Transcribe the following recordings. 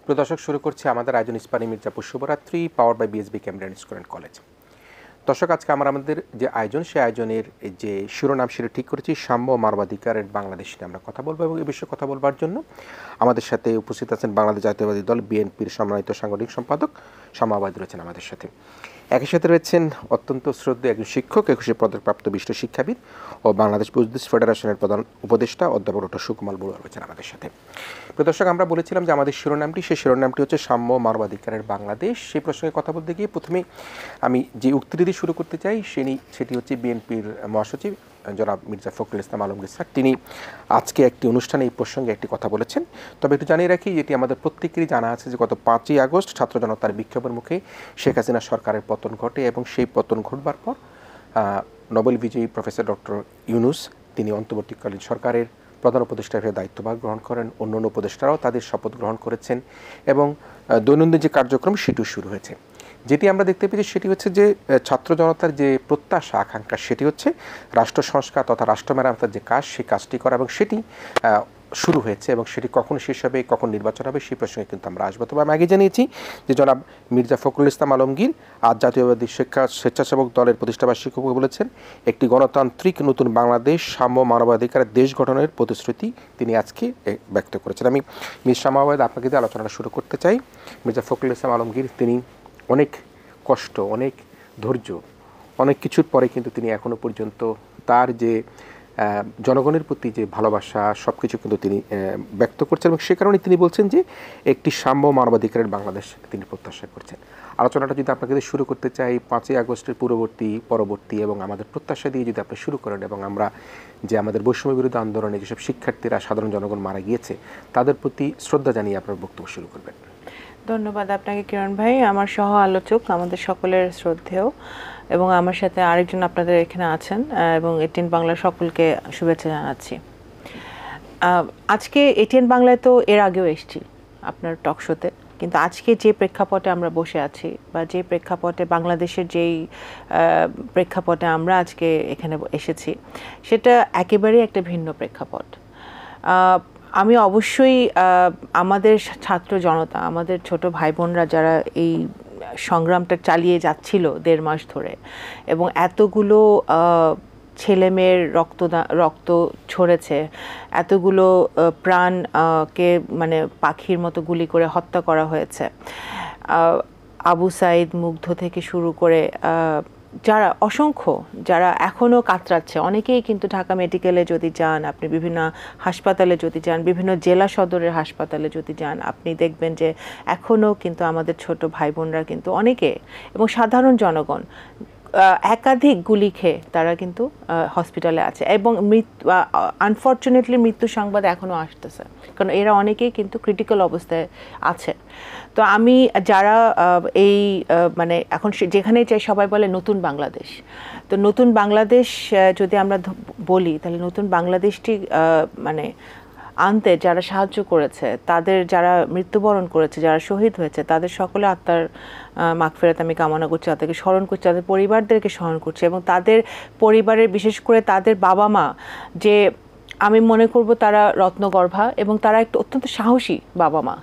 প্রিয় দর্শক, শুরু করছি আমাদের আয়োজন ইস্পানী মির্জাপুর শুভরাত্রি, power by BSB Cambrian school and college. দর্শক, আজকে আমাদের যে আয়োজন, সেই আয়োজনের যে শিরোনাম সেটা ঠিক করেছি, সাম্য মানবাধিকারের বাংলাদেশ নিয়ে আমরা কথা বলবো। এবং এই বিষয়ে কথা বলবার জন্য আমাদের সাথে উপস্থিত আছেন বাংলাদেশ জাতীয়তাবাদী দল বিএনপির সম্মানিত সাংগঠনিক সম্পাদক শামা ওবায়দ রয়েছেন আমাদের সাথে। একই সাথে রয়েছেন অত্যন্ত শ্রদ্ধেয় একজন শিক্ষক, 21শে পদকপ্রাপ্ত বিশিষ্ট শিক্ষাবিদ ও বাংলাদেশ বুদ্ধিস্ট ফেডারেশনের প্রধান উপদেষ্টা অধ্যাপক ডক্টর সুকুমার বড়ুয়া রয়েছেন আমাদের সাথে। প্রিয় দর্শক, আমরা বলেছিলাম যে আমাদের শিরোনামটি, সেই শিরোনামটি হচ্ছে সাম্য মানবাধিকারের বাংলাদেশ। সেই প্রসঙ্গে কথা বলতে গিয়ে প্রথমে আমি যে উক্তিটি দিয়ে শুরু করতে চাই সেটি হচ্ছে বিএনপির মহাসচিব জনাব মির্জা ফখরুল ইসলাম আলমগীর স্যার। তিনি আজকে একটি অনুষ্ঠানে এই প্রসঙ্গে একটি কথা বলেছেন। তবে একটু জানিয়ে রাখি, যেটি আমাদের প্রত্যেকেরই জানা আছে যে গত 5ই আগস্ট ছাত্র জনতার বিক্ষোভের মুখে শেখ হাসিনা সরকারের পতন ঘটে এবং সেই পতন ঘটবার পর নোবেল বিজয়ী প্রফেসর ডক্টর ইউনূস তিনি অন্তর্বর্তীকালীন সরকারের প্রধান উপদেষ্টা হিসেবে দায়িত্বভার গ্রহণ করেন। অন্যান্য উপদেষ্টারাও তাদের শপথ গ্রহণ করেছেন এবং দৈনন্দিন যে কার্যক্রম সেটিও শুরু হয়েছে। যেটি আমরা দেখতে পেয়েছি সেটি হচ্ছে যে ছাত্র জনতার যে প্রত্যাশা আকাঙ্ক্ষা, সেটি হচ্ছে রাষ্ট্র সংস্কার তথা রাষ্ট্র মেরামতের যে কাজ, সেই কাজটি করা, এবং সেটি শুরু হয়েছে। এবং সেটি কখন শেষ হবে, কখন নির্বাচন হবে, সেই প্রসঙ্গে কিন্তু আমরা আসবো। তবে আমি আগে জানিয়েছি যে জনাব মির্জা ফখরুল ইসলাম আলমগীর আজ জাতীয়তাবাদী স্বেচ্ছাসেবক দলের প্রতিষ্ঠাবার্ষিকী বলেছেন, একটি গণতান্ত্রিক নতুন বাংলাদেশ সাম্য মানবাধিকারের দেশ গঠনের প্রতিশ্রুতি তিনি আজকে ব্যক্ত করেছেন। আমি মির শামা ওবায়দ আপনাকে দিয়ে আলোচনাটা শুরু করতে চাই। মির্জা ফখরুল ইসলাম আলমগীর তিনি অনেক কষ্ট, অনেক ধৈর্য, অনেক কিছুর পরে কিন্তু তিনি এখনও পর্যন্ত তার যে জনগণের প্রতি যে ভালোবাসা, সব কিছু কিন্তু তিনি ব্যক্ত করছেন এবং সে কারণে তিনি বলছেন যে একটি সাম্য মানবাধিকারের বাংলাদেশ তিনি প্রত্যাশা করছেন। আলোচনাটা যদি আপনাকে শুরু করতে চাই 5ই আগস্টের পরবর্তী এবং আমাদের প্রত্যাশা দিয়ে যদি আপনি শুরু করেন, এবং আমরা যে আমাদের বৈষম্য বিরোধী আন্দোলনে যেসব শিক্ষার্থীরা, সাধারণ জনগণ মারা গিয়েছে, তাদের প্রতি শ্রদ্ধা জানিয়ে আপনার বক্তব্য শুরু করবেন। ধন্যবাদ আপনাকে কিরণ ভাই, আমার সহ আলোচক, আমাদের সকলের শ্রদ্ধেয়, এবং আমার সাথে আরেকজন আপনাদের এখানে আছেন, এবং এটিএন বাংলার সকলকে শুভেচ্ছা জানাচ্ছি। আজকে এটিএন বাংলায় তো এর আগেও এসেছি আপনার টক শোতে, কিন্তু আজকে যে প্রেক্ষাপটে আমরা বসে আছি, বা যে প্রেক্ষাপটে বাংলাদেশের যেই প্রেক্ষাপটে আমরা আজকে এখানে এসেছি, সেটা একেবারেই একটা ভিন্ন প্রেক্ষাপট। আমি অবশ্যই আমাদের ছাত্র জনতা, আমাদের ছোট ভাই বোনরা যারা এই সংগ্রামটা চালিয়ে যাচ্ছিল 1.5 মাস ধরে, এবং এতগুলো ছেলেমেয়ের রক্ত ঝরেছে, এতগুলো প্রাণকে মানে পাখির মতো গুলি করে হত্যা করা হয়েছে, আবু সাইদ, মুগ্ধ থেকে শুরু করে যারা অসংখ্য, যারা এখনও কাতরাচ্ছে, অনেকেই কিন্তু ঢাকা মেডিকেলে যদি যান, আপনি বিভিন্ন হাসপাতালে যদি যান, বিভিন্ন জেলা সদরের হাসপাতালে যদি যান, আপনি দেখবেন যে এখনও কিন্তু আমাদের ছোট ভাই বোনরা কিন্তু অনেকে, এবং সাধারণ জনগণ একাধিক গুলি খেয়ে তারা কিন্তু হসপিটালে আছে, এবং আনফর্চুনেটলি মৃত্যু সংবাদ এখনও আসতেছে, কারণ এরা অনেকেই কিন্তু ক্রিটিক্যাল অবস্থায় আছে। তো আমি যারা এই মানে এখন যেখানেই চাই সবাই বলে নতুন বাংলাদেশ, তো নতুন বাংলাদেশ যদি আমরা বলি, তাহলে নতুন বাংলাদেশটি মানে আনতে যারা সাহায্য করেছে, তাদের যারা মৃত্যুবরণ করেছে, যারা শহীদ হয়েছে, তাদের সকলে আত্মার মাগফিরাত আমি কামনা করছি, তাদেরকে স্মরণ করছি, তাদের পরিবারদেরকে স্মরণ করছি, এবং তাদের পরিবারের, বিশেষ করে তাদের বাবা মা, যে আমি মনে করব তারা রত্নগর্ভা, এবং তারা একটা অত্যন্ত সাহসী বাবা মা,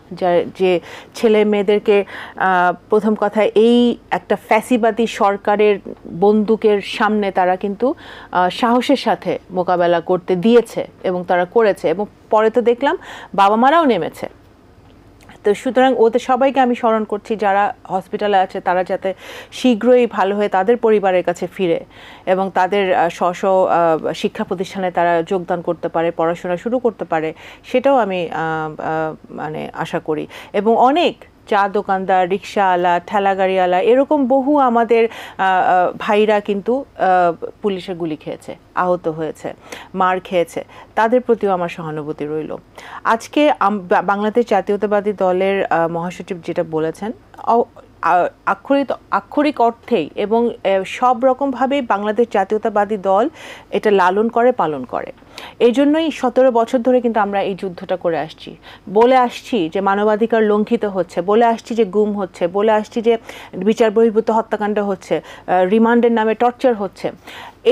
যে ছেলে মেয়েদেরকে প্রথম কথা এই একটা ফ্যাসিবাদী সরকারের বন্দুকের সামনে তারা কিন্তু সাহসের সাথে মোকাবেলা করতে দিয়েছে, এবং তারা করেছে, এবং পরে তো দেখলাম বাবা মারাও নেমেছে। তো সুতরাং ওদের সবাইকে আমি স্মরণ করছি, যারা হসপিটালে আছে তারা যাতে শীঘ্রই ভালো হয়ে তাদের পরিবারের কাছে ফিরে এবং তাদের স্ব শিক্ষা প্রতিষ্ঠানে তারা যোগদান করতে পারে, পড়াশোনা শুরু করতে পারে, সেটাও আমি মানে আশা করি। এবং অনেক চা দোকানদার, রিক্সাওয়ালা, ঠেলাগাড়িওয়ালা, এরকম বহু আমাদের ভাইরা কিন্তু পুলিশের গুলি খেয়েছে, আহত হয়েছে, মার খেয়েছে, তাদের প্রতিও আমার সহানুভূতি রইল। আজকে বাংলাদেশ জাতীয়তাবাদী দলের মহাসচিব যেটা বলেছেন, আক্ষরিক অর্থেই এবং সব রকমভাবেই বাংলাদেশ জাতীয়তাবাদী দল এটা লালন করে, পালন করে। এই জন্যই 17 বছর ধরে কিন্তু আমরা এই যুদ্ধটা করে আসছি, বলে আসছি যে মানবাধিকার লঙ্ঘিত হচ্ছে, বলে আসছি যে গুম হচ্ছে, বলে আসছি যে বিচার বহির্ভূত হত্যাকাণ্ড হচ্ছে, রিমান্ডের নামে টর্চার হচ্ছে।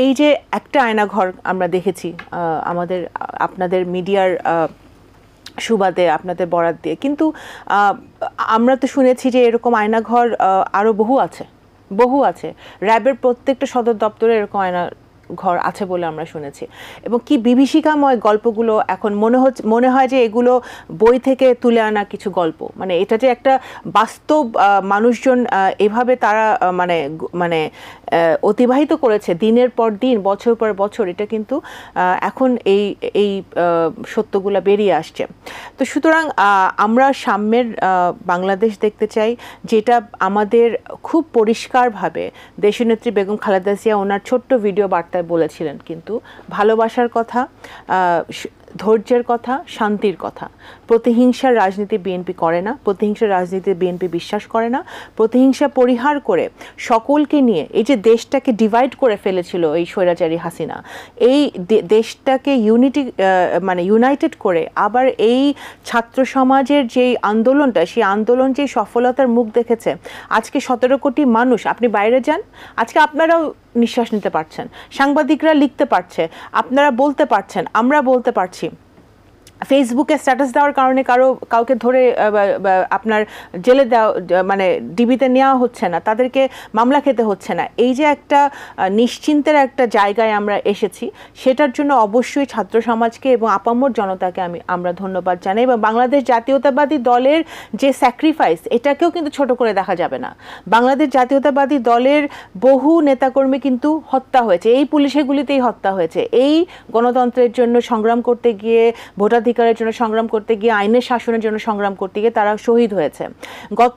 এই যে একটা আয়নাঘর আমরা দেখেছি আমাদের আপনাদের মিডিয়ার সুবাদে আপনাদের বরাত দিয়ে, কিন্তু আমরা তো শুনেছি যে এরকম আয়নাঘর আরও বহু আছে। র্যাবের প্রত্যেকটা সদর দপ্তরে এরকম আয়না ঘর আছে বলে আমরা শুনেছি। এবং কি বিভীষিকাময় গল্পগুলো এখন মনে হয় যে এগুলো বই থেকে তুলে আনা কিছু গল্প, মানে এটা যে একটা বাস্তব মানুষজন এভাবে তারা মানে অতিবাহিত করেছে দিনের পর দিন, বছর পর বছর, এটা কিন্তু এখন এই সত্যগুলো বেরিয়ে আসছে। তো সুতরাং আমরা সাম্যের বাংলাদেশ দেখতে চাই, যেটা আমাদের খুব পরিষ্কারভাবে দেশনেত্রী বেগম খালেদা জিয়া ওনার ছোট্ট ভিডিও বার্তায় বলেছিলেন, কিন্তু ভালোবাসার কথা, ধৈর্যের কথা, শান্তির কথা। প্রতিহিংসার রাজনীতি বিএনপি করে না, প্রতিহিংসার রাজনীতি বিএনপি বিশ্বাস করে না। প্রতিহিংসা পরিহার করে সকলকে নিয়ে, এই যে দেশটাকে ডিভাইড করে ফেলেছিল এই স্বৈরাচারী হাসিনা, এই দেশটাকে ইউনাইটেড করে আবার এই ছাত্র সমাজের যেই আন্দোলনটা, সেই আন্দোলন যে সফলতার মুখ দেখেছে, আজকে 17 কোটি মানুষ, আপনি বাইরে যান, আজকে আপনারাও নিঃশ্বাস নিতে পারছেন, সাংবাদিকরা লিখতে পারছে, আপনারা বলতে পারছেন, আমরা বলতে পারছি। ফেসবুকে স্ট্যাটাস দেওয়ার কারণে কাউকে ধরে আপনার জেলে দেওয়া, মানে ডিবিতে নেওয়া হচ্ছে না, তাদেরকে মামলা খেতে হচ্ছে না। এই যে একটা নিশ্চিন্তের একটা জায়গায় আমরা এসেছি, সেটার জন্য অবশ্যই ছাত্র সমাজকে এবং আপামর জনতাকে আমরা ধন্যবাদ জানাই। এবং বাংলাদেশ জাতীয়তাবাদী দলের যে স্যাক্রিফাইস, এটাকেও কিন্তু ছোট করে দেখা যাবে না। বাংলাদেশ জাতীয়তাবাদী দলের বহু নেতাকর্মী কিন্তু হত্যা হয়েছে, এই পুলিশের গুলিতেই হত্যা হয়েছে। এই গণতন্ত্রের জন্য সংগ্রাম করতে গিয়ে, ভোটাধিকারের জন্য সংগ্রাম করতে গিয়ে, আইনের শাসনের জন্য সংগ্রাম করতে গিয়ে তারা শহীদ হয়েছে। গত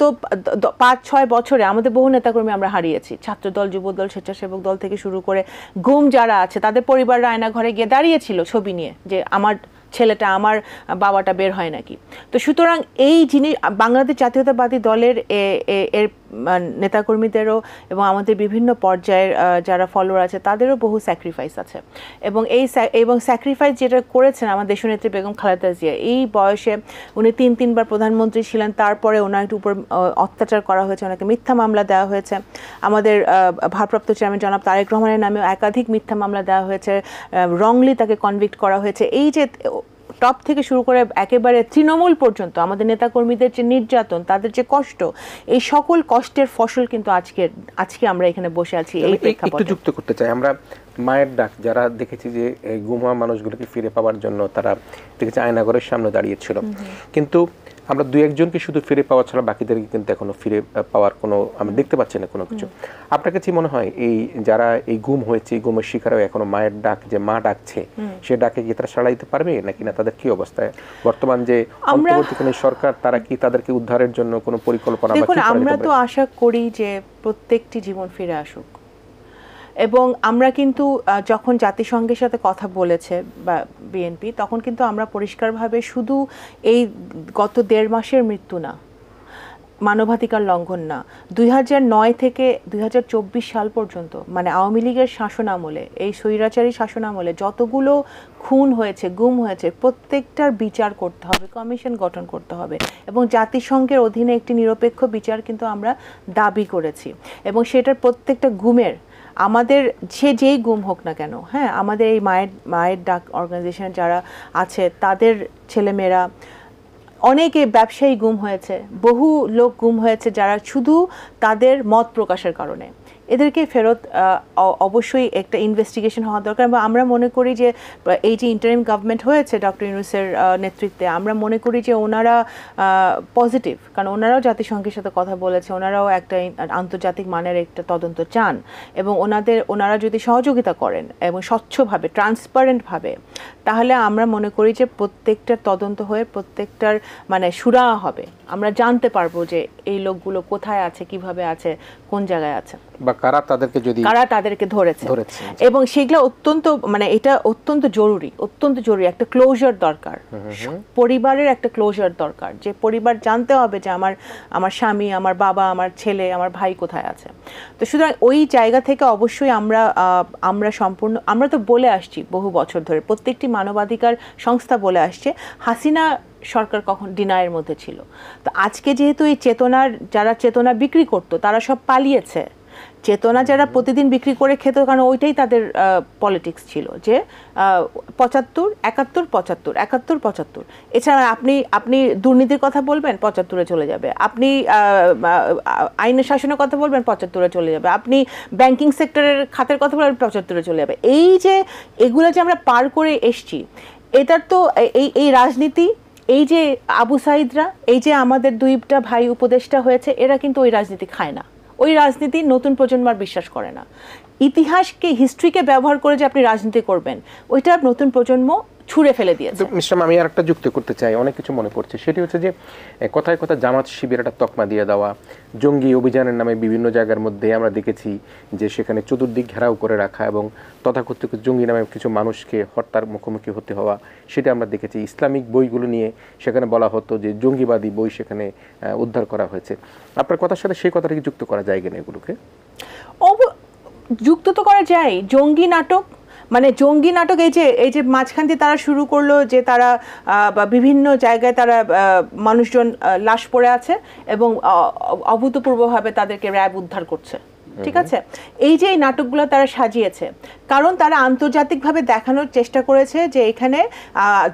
5-6 বছরে আমাদের বহু নেতাকর্মী আমরা হারিয়েছি। ছাত্রদল, যুবদল, স্বেচ্ছাসেবক দল থেকে শুরু করে গুম যারা আছে, তাদের পরিবাররা আয়না ঘরে গিয়ে দাঁড়িয়েছিল ছবি নিয়ে, যে আমার ছেলেটা, আমার বাবাটা বের হয় নাকি। তো সুতরাং এই জিনিস বাংলাদেশ জাতীয়তাবাদী দলের এর নেতাকর্মীদেরও এবং আমাদের বিভিন্ন পর্যায়ের যারা ফলোয়ার আছে, তাদেরও বহু স্যাক্রিফাইস আছে। এবং স্যাক্রিফাইস যেটা করেছেন আমার দেশনেত্রী বেগম খালেদা জিয়া, এই বয়সে উনি 3বার প্রধানমন্ত্রী ছিলেন, তারপরে ওনার উপর অত্যাচার করা হয়েছে, ওনাকে মিথ্যা মামলা দেওয়া হয়েছে। আমাদের ভারপ্রাপ্ত চেয়ারম্যান জনাব তারেক রহমানের নামেও একাধিক মিথ্যা মামলা দেওয়া হয়েছে, রংলি তাকে কনভিক্ট করা হয়েছে। এই যে টপ থেকে শুরু করে একেবারে তৃণমূল পর্যন্ত আমাদের নেতাকর্মীদের যে নির্যাতন, তাদের যে কষ্ট, এই সকল কষ্টের ফসল কিন্তু আজকে আমরা এখানে বসে আছি। এই প্রেক্ষাপটে একটু যুক্ত করতে চাই, আমরা মায়ের ডাক যারা দেখেছি যে গুম হওয়া মানুষগুলোকে ফিরে পাওয়ার জন্য তারা দেখেছি আয়নাঘরের সামনে দাঁড়িয়েছিল, কিন্তু আমরা 2-1জনকে শুধু ফিরে পাওয়া ছাড়া বাকিদেরকে কিন্তু এখনো ফিরে পাওয়ার কোনো আমরা দেখতে পাচ্ছি না কোনো কিছু। আপনার কাছে মনে হয় এই যারা এই গুম হয়েছে, গুমের শিকারও এখনো মায়ের ডাক, যে মা ডাকছে, সে ডাকে কি তারা সাড়া দিতে পারবে নাকি না? তাদের কি অবস্থায় বর্তমান যে অন্তর্বর্তীকালীন সরকার, তারা কি তাদেরকে উদ্ধারের জন্য কোনো পরিকল্পনা? দেখুন, আমরা তো আশা করি যে প্রত্যেকটি জীবন ফিরে আসুক, এবং আমরা কিন্তু যখন জাতিসংঘের সাথে কথা বলেছে বা বিএনপি, তখন কিন্তু আমরা পরিষ্কারভাবে শুধু এই গত 1.5 মাসের মৃত্যু না, মানবাধিকার লঙ্ঘন না, 2009 থেকে 2024 সাল পর্যন্ত, মানে আওয়ামী লীগের শাসনামলে, এই স্বৈরাচারী শাসনামলে যতগুলো খুন হয়েছে, গুম হয়েছে, প্রত্যেকটার বিচার করতে হবে, কমিশন গঠন করতে হবে, এবং জাতিসংঘের অধীনে একটি নিরপেক্ষ বিচার কিন্তু আমরা দাবি করেছি। এবং সেটার প্রত্যেকটা গুমের, আমাদের যেই গুম হোক না কেন, হ্যাঁ, আমাদের এই মায়ের ডাক অর্গানাইজেশন যারা আছে, তাদের ছেলেমেয়েরা, অনেকে ব্যবসায়ী গুম হয়েছে, বহু লোক গুম হয়েছে যারা শুধু তাদের মত প্রকাশের কারণে। এদেরকে ফেরত অবশ্যই একটা ইনভেস্টিগেশন হওয়া দরকার। এবং আমরা মনে করি যে এই যে ইন্টারিম গভর্নমেন্ট হয়েছে ডক্টর ইউনূসের নেতৃত্বে, আমরা মনে করি যে ওনারা পজিটিভ, কারণ ওনারাও জাতিসংঘের সাথে কথা বলেছে, ওনারাও একটা আন্তর্জাতিক মানের একটা তদন্ত চান, এবং ওনারা যদি সহযোগিতা করেন এবং স্বচ্ছভাবে, ট্রান্সপারেন্টভাবে, তাহলে আমরা মনে করি যে প্রত্যেকটার তদন্ত হয়ে প্রত্যেকটার মানে সুরাহা হবে, আমরা জানতে পারবো যে এই লোকগুলো কোথায় আছে, কিভাবে আছে, কোন জায়গায় আছে, বা কারা তাদেরকে ধরেছে। এবং সেগুলো এটা অত্যন্ত জরুরি একটা ক্লোজার দরকার, পরিবারের একটা ক্লোজার দরকার, যে পরিবার জানতে হবে যে আমার স্বামী, আমার বাবা, আমার ছেলে, আমার ভাই কোথায় আছে। তো সুতরাং ওই জায়গা থেকে অবশ্যই আমরা তো বলে আসছি বহু বছর ধরে, প্রত্যেকটি মানবাধিকার সংস্থা বলে আসছে, হাসিনা সরকার কখন ডিনায়ের মধ্যে ছিল। তো আজকে যেহেতু এই যারা চেতনা বিক্রি করতো, তারা সব পালিয়েছে, চেতনা যারা প্রতিদিন বিক্রি করে খেত, কারণ ওইটাই তাদের পলিটিক্স ছিল, যে 75, 71, 75, 71, 75। এছাড়া আপনি দুর্নীতির কথা বলবেন, 75-এ চলে যাবে। আপনি আইনের শাসনের কথা বলবেন, 75-এ চলে যাবে। আপনি ব্যাংকিং সেক্টরের খাতের কথা বলবেন, 75-এ চলে যাবে। এই যে এগুলো যে আমরা পার করে এসছি, এটার তো এই রাজনীতি, এই যে আবু সাইদরা, এই যে আমাদের দুইটা ভাই উপদেষ্টা হয়েছে, এরা কিন্তু ওই রাজনীতি খায় না। ওই রাজনীতি নতুন প্রজন্ম আর বিশ্বাস করে না। ইতিহাসকে, হিস্ট্রিকে ব্যবহার করে যে আপনি রাজনীতি করবেন, ওইটা নতুন প্রজন্ম ছুঁড়ে ফেলে দিয়েছে। মিস্টার, আমি আর একটা যুক্ত করতে চাই, অনেক কিছু মনে পড়ছে। সেটি হচ্ছে যে কথায় কথা জামাত শিবির একটা তকমা দিয়ে দেওয়া, জঙ্গি অভিযানের নামে বিভিন্ন জায়গার মধ্যে আমরা দেখেছি যে সেখানে চতুর্দিক ঘেরাও করে রাখা এবং তথাকথিত জঙ্গি নামে কিছু মানুষকে হত্যার মুখোমুখি হতে হওয়া, সেটা আমরা দেখেছি। ইসলামিক বইগুলো নিয়ে সেখানে বলা হতো যে জঙ্গিবাদী বই সেখানে উদ্ধার করা হয়েছে। আপনার কথার সাথে সেই কথাটাকে যুক্ত করা যায় কিনা এগুলোকে? যুক্ত তো করা যায়। জঙ্গি নাটক, মানে জঙ্গি নাটক এই যে মাঝখান দিয়ে তারা শুরু করলো যে তারা বিভিন্ন জায়গায় তারা মানুষজন লাশ পড়ে আছে এবং অভূতপূর্বভাবে তাদেরকে র্যাব উদ্ধার করছে, ঠিক আছে। এই যে এই নাটকগুলো তারা সাজিয়েছে, কারণ তারা আন্তর্জাতিকভাবে দেখানোর চেষ্টা করেছে যে এখানে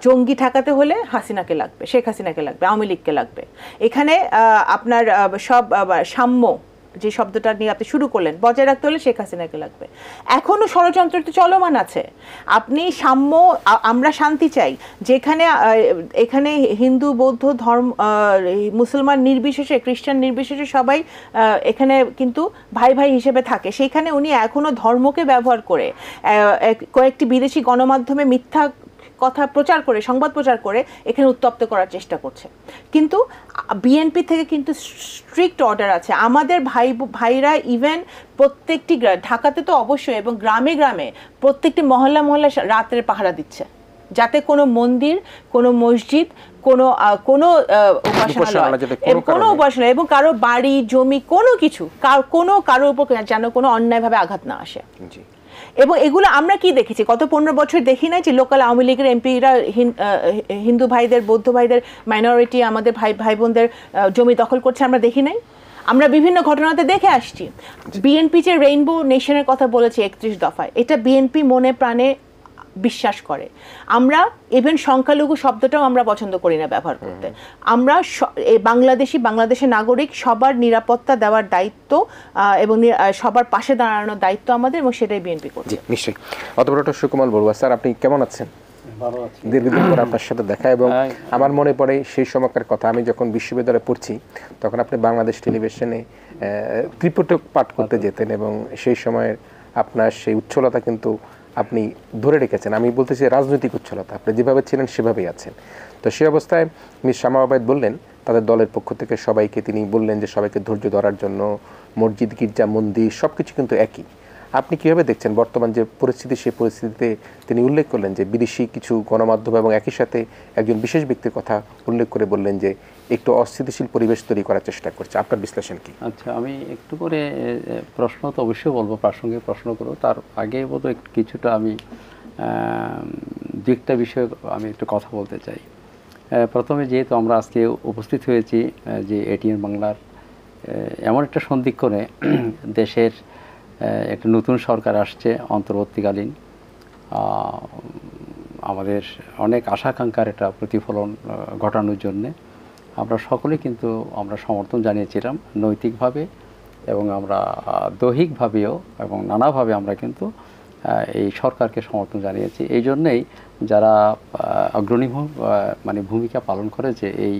জঙ্গি ঠেকাতে হলে হাসিনাকে লাগবে, শেখ হাসিনাকে লাগবে, আওয়ামী লীগকে লাগবে। এখানে আপনার সব সাম্য যে শব্দটা নিয়ে আপনি শুরু করলেন, বজায় রাখতে হলে শেখ হাসিনাকে লাগবে। এখনো ষড়যন্ত্র তো চলমান আছে। আপনি সাম্য, আমরা শান্তি চাই, যেখানে এখানে হিন্দু, বৌদ্ধ ধর্ম, মুসলমান নির্বিশেষে, খ্রিস্টান নির্বিশেষে সবাই এখানে কিন্তু ভাই ভাই হিসেবে থাকে। সেইখানে উনি এখনো ধর্মকে ব্যবহার করে কয়েকটি বিদেশি গণমাধ্যমে মিথ্যা কথা প্রচার করে, সংবাদ প্রচার করে এখানে উত্তপ্ত করার চেষ্টা করছে। কিন্তু বিএনপি থেকে কিন্তু স্ট্রিক্ট অর্ডার আছে। আমাদের ভাইরা ইভেন প্রত্যেকটি ঢাকাতে তো অবশ্যই, এবং গ্রামে গ্রামে প্রত্যেকটি মহল্লা রাতের পাহারা দিচ্ছে, যাতে কোনো মন্দির, কোনো মসজিদ, কোনো উপাসনা এবং কারো বাড়ি জমি কোনো কিছু, কারোর উপর যেন কোনো অন্যায়ভাবে আঘাত না আসে। এবং এগুলো আমরা কি দেখেছি গত 15 বছর, দেখি নাই যে লোকাল আওয়ামী লীগের এমপিরা হিন্দু ভাইদের, বৌদ্ধ ভাইদের, মাইনরিটি আমাদের ভাই বোনদের জমি দখল করছে, আমরা দেখি নাই? আমরা বিভিন্ন ঘটনাতে দেখে আসছি। বিএনপি যে রেইনবো নেশনের কথা বলেছে 31 দফায়, এটা বিএনপি মনে প্রাণে বিশ্বাস করে। আমরা ইভেন সংখ্যালঘু শব্দটাও আমরা পছন্দ করি না ব্যবহার করতে। আমরা বাংলাদেশের নাগরিক, সবার নিরাপত্তা দেওয়ার দায়িত্ব এবং সবার পাশে দাঁড়ানোর দায়িত্ব আমাদের, এবং সেটাই বিএনপি করছে। নিশ্চয়ই। অথবা ডক্টর সুকুমার বড়ুয়া স্যার, আপনি কেমন আছেন? ভালো আছি। দীর্ঘদিন পর আপনার সাথে দেখা, এবং আমার মনে পড়ে সেই সময়কার কথা। আমি যখন বিশ্ববিদ্যালয়ে পড়ছি তখন আপনি বাংলাদেশ টেলিভিশনে ত্রিপিটক পাঠ করতে যেতেন, এবং সেই সময়ের আপনার সেই উচ্ছলতা কিন্তু আপনি ধরে রেখেছেন। আমি বলতেছি রাজনৈতিক উচ্ছলতা, আপনি যেভাবে ছিলেন সেভাবেই আছেন। তো সেই অবস্থায় মিস শামা আবায়েদ বললেন তাদের দলের পক্ষ থেকে সবাইকে, তিনি বললেন যে সবাইকে ধৈর্য ধরার জন্য, মসজিদ, গির্জা, মন্দির সব কিছু কিন্তু একই। আপনি কীভাবে দেখছেন বর্তমান যে পরিস্থিতি, সেই পরিস্থিতিতে তিনি উল্লেখ করলেন যে বিদেশি কিছু গণমাধ্যম এবং একই সাথে একজন বিশেষ ব্যক্তির কথা উল্লেখ করে বললেন যে একটু অস্থিতিশীল পরিবেশ তৈরি করার চেষ্টা করছে। আপনার বিশ্লেষণ কি? আচ্ছা, আমি একটু করে প্রশ্ন তো অবশ্যই বলবো, প্রাসঙ্গিক প্রশ্ন করবো। তার আগে বোধ কিছুটা আমি দিকটা বিষয়ে আমি একটু কথা বলতে চাই। প্রথমে যেহেতু আমরা আজকে উপস্থিত হয়েছি যে এটিএন বাংলার এমন একটা সন্ধিক্ষণে দেশের একটা নতুন সরকার আসছে অন্তর্বর্তীকালীন, আমাদের অনেক আশাকাঙ্ক্ষার একটা প্রতিফলন ঘটানোর জন্যে আমরা সকলে কিন্তু আমরা সমর্থন জানিয়েছিলাম নৈতিকভাবে, এবং আমরা দৈহিকভাবেও এবং নানাভাবে আমরা কিন্তু এই সরকারকে সমর্থন জানিয়েছি। এই জন্যেই যারা অগ্রণী ভূমিকা পালন করেছে এই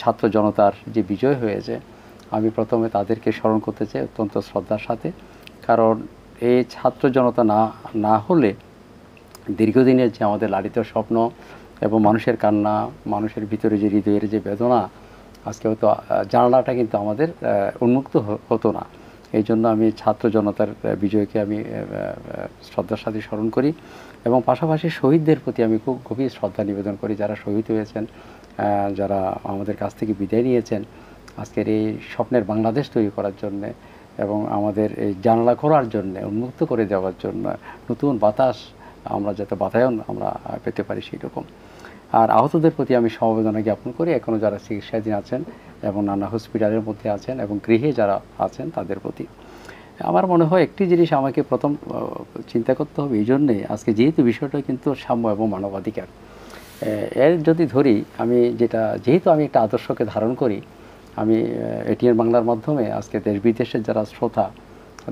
ছাত্র জনতার যে বিজয় হয়েছে, আমি প্রথমে তাদেরকে স্মরণ করতে চাই অত্যন্ত শ্রদ্ধার সাথে। কারণ এই ছাত্র জনতা না হলে দীর্ঘদিনের যে আমাদের লালিত স্বপ্ন এবং মানুষের কান্না, মানুষের ভিতরে যে হৃদয়ের যে বেদনা, আজকে হয়তো জানালাটা কিন্তু আমাদের উন্মুক্ত হতো না। এই জন্য আমি ছাত্র জনতার বিজয়কে আমি শ্রদ্ধার সাথে স্মরণ করি, এবং পাশাপাশি শহীদদের প্রতি আমি খুব গভীর শ্রদ্ধা নিবেদন করি, যারা শহীদ হয়েছেন, যারা আমাদের কাছ থেকে বিদায় নিয়েছেন আজকের এই স্বপ্নের বাংলাদেশ তৈরি করার জন্যে, এবং আমাদের এই জানালা খোলার জন্যে, উন্মুক্ত করে দেওয়ার জন্য, নতুন বাতাস আমরা যাতে বাতায়ন আমরা পেতে পারি সেই রকম। আর আহতদের প্রতি আমি সমবেদনা জ্ঞাপন করি, এখনও যারা চিকিৎসাধীন আছেন এবং নানা হসপিটালের মধ্যে আছেন এবং গৃহে যারা আছেন তাদের প্রতি। আমার মনে হয় একটি জিনিস আমাকে প্রথম চিন্তা করতে হবে এই জন্যে, আজকে যেহেতু বিষয়টা কিন্তু সাম্য এবং মানবাধিকার, এর যদি ধরি আমি যেহেতু আমি একটা আদর্শকে ধারণ করি, আমি এটিএন বাংলার মাধ্যমে আজকে দেশ বিদেশের যারা শ্রোতা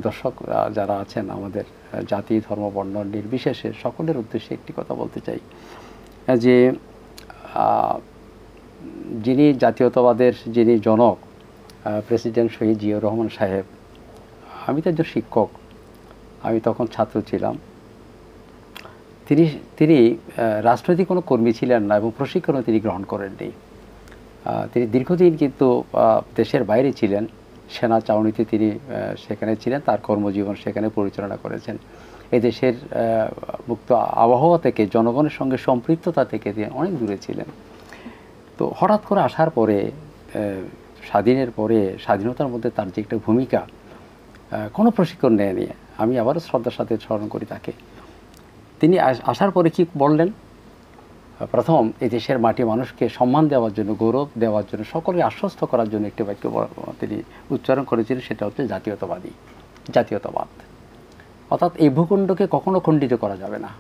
দর্শক যারা আছেন আমাদের জাতি ধর্ম বর্ণ নির্বিশেষে সকলের উদ্দেশ্যে একটি কথা বলতে চাই যে যিনি জাতীয়তাবাদের যিনি জনক প্রেসিডেন্ট শহীদ জিয়াউর রহমান সাহেব, আমি তো একজন শিক্ষক, আমি তখন ছাত্র ছিলাম। তিনি রাজনৈতিক কোনো কর্মী ছিলেন না এবং প্রশিক্ষণও তিনি গ্রহণ করেননি। তিনি দীর্ঘদিন কিন্তু দেশের বাইরে ছিলেন, সেনা চাউনিতে তিনি সেখানে ছিলেন, তার কর্মজীবন সেখানে পরিচালনা করেছেন। এই দেশের মুক্ত আবহাওয়া থেকে জনগণের সঙ্গে সম্পৃক্ততা থেকে তিনি অনেক দূরে ছিলেন। তো হঠাৎ করে আসার পরে স্বাধীনের পরে স্বাধীনতার মধ্যে তার যে একটা ভূমিকা, কোনো প্রশিক্ষণ নেয়নি। আমি আবারও শ্রদ্ধার সাথে স্মরণ করি তাকে। তিনি আসার পরে কি বললেন? প্রথম এই দেশের মাটি মানুষকে সম্মান দেওয়ার জন্য, গৌরব দেওয়ার জন্য, সকলকে আশ্বস্ত করার জন্য একটি বাক্য তিনি উচ্চারণ করেছিলেন, সেটা হচ্ছে জাতীয়তাবাদ। অর্থাৎ এই ভূখণ্ডকে কখনো খণ্ডিত করা যাবে না।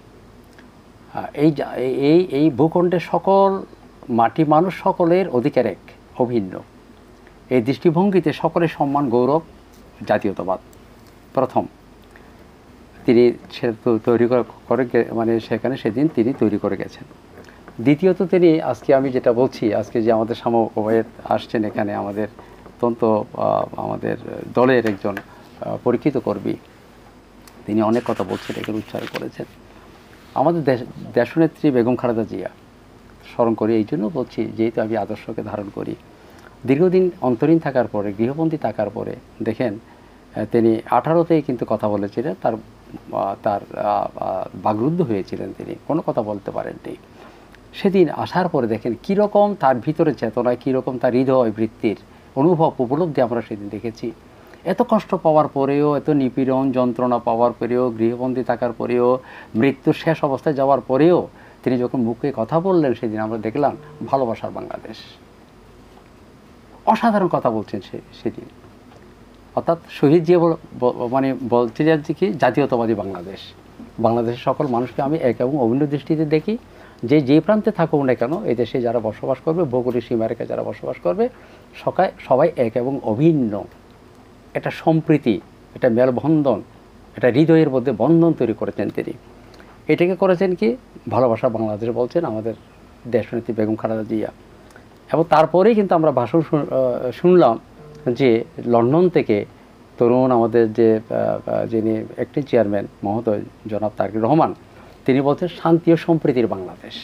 এই ভূখণ্ডের সকল মাটি মানুষ সকলের অধিকার এক, অভিন্ন। এই দৃষ্টিভঙ্গিতে সকলের সম্মান গৌরব জাতীয়তাবাদ প্রথম তিনি তৈরি করে, মানে সেখানে সেদিন তিনি তৈরি করে গেছেন। দ্বিতীয়ত তিনি আজকে আমি যেটা বলছি, আজকে যে আমাদের ওবায়েদ আসছেন এখানে, আমাদের অত্যন্ত আমাদের দলের একজন পরীক্ষিত কর্মী, তিনি অনেক কথা বলছেন, এখানে উচ্চারণ করেছেন। আমাদের দেশনেত্রী বেগম খালেদা জিয়া স্মরণ করি, এই জন্য বলছি যেহেতু আমি আদর্শকে ধারণ করি। দীর্ঘদিন অন্তরীণ থাকার পরে, গৃহবন্দী থাকার পরে দেখেন তিনি 18তেই কিন্তু কথা বলেছিলেন, তার বাগরুদ্ধ হয়েছিলেন, তিনি কোনো কথা বলতে পারেননি। সেদিন আসার পরে দেখেন কীরকম তার ভিতরে চেতনা, কীরকম তার হৃদয় বৃত্তির অনুভব উপলব্ধি আমরা সেদিন দেখেছি। এত কষ্ট পাওয়ার পরেও, এত নিপীড়ন যন্ত্রণা পাওয়ার পরেও, গৃহবন্দী থাকার পরেও, মৃত্যুর শেষ অবস্থায় যাওয়ার পরেও তিনি যখন মুখে কথা বললেন, সেদিন আমরা দেখলাম ভালোবাসার বাংলাদেশ। অসাধারণ কথা বলছেন সেদিন। অর্থাৎ শহীদ জিয়া মানে বলতে যাচ্ছে কি, জাতীয়তাবাদী বাংলাদেশ। বাংলাদেশের সকল মানুষকে আমি এক এবং অভিন্ন দৃষ্টিতে দেখি, যে প্রান্তে থাকুক না কেন, এই দেশে যারা বসবাস করবে, ভৌগোলিক সীমারেখায় যারা বসবাস করবে, সবাই এক এবং অভিন্ন। একটা সম্প্রীতি, একটা মেলবন্ধন, একটা হৃদয়ের মধ্যে বন্ধন তৈরি করেছেন তিনি। এটাকে করেছেন কি, ভালোবাসা বাংলাদেশ বলছেন আমাদের দেশনেত্রী বেগম খালেদা জিয়া। এবং তারপরেই কিন্তু আমরা ভাষণ শুনলাম যে লন্ডন থেকে তরুণ আমাদের যিনি একটি চেয়ারম্যান মহোদয় জনাব তারেক রহমান, তিনি বলছেন শান্তি ও সম্প্রীতির বাংলাদেশ।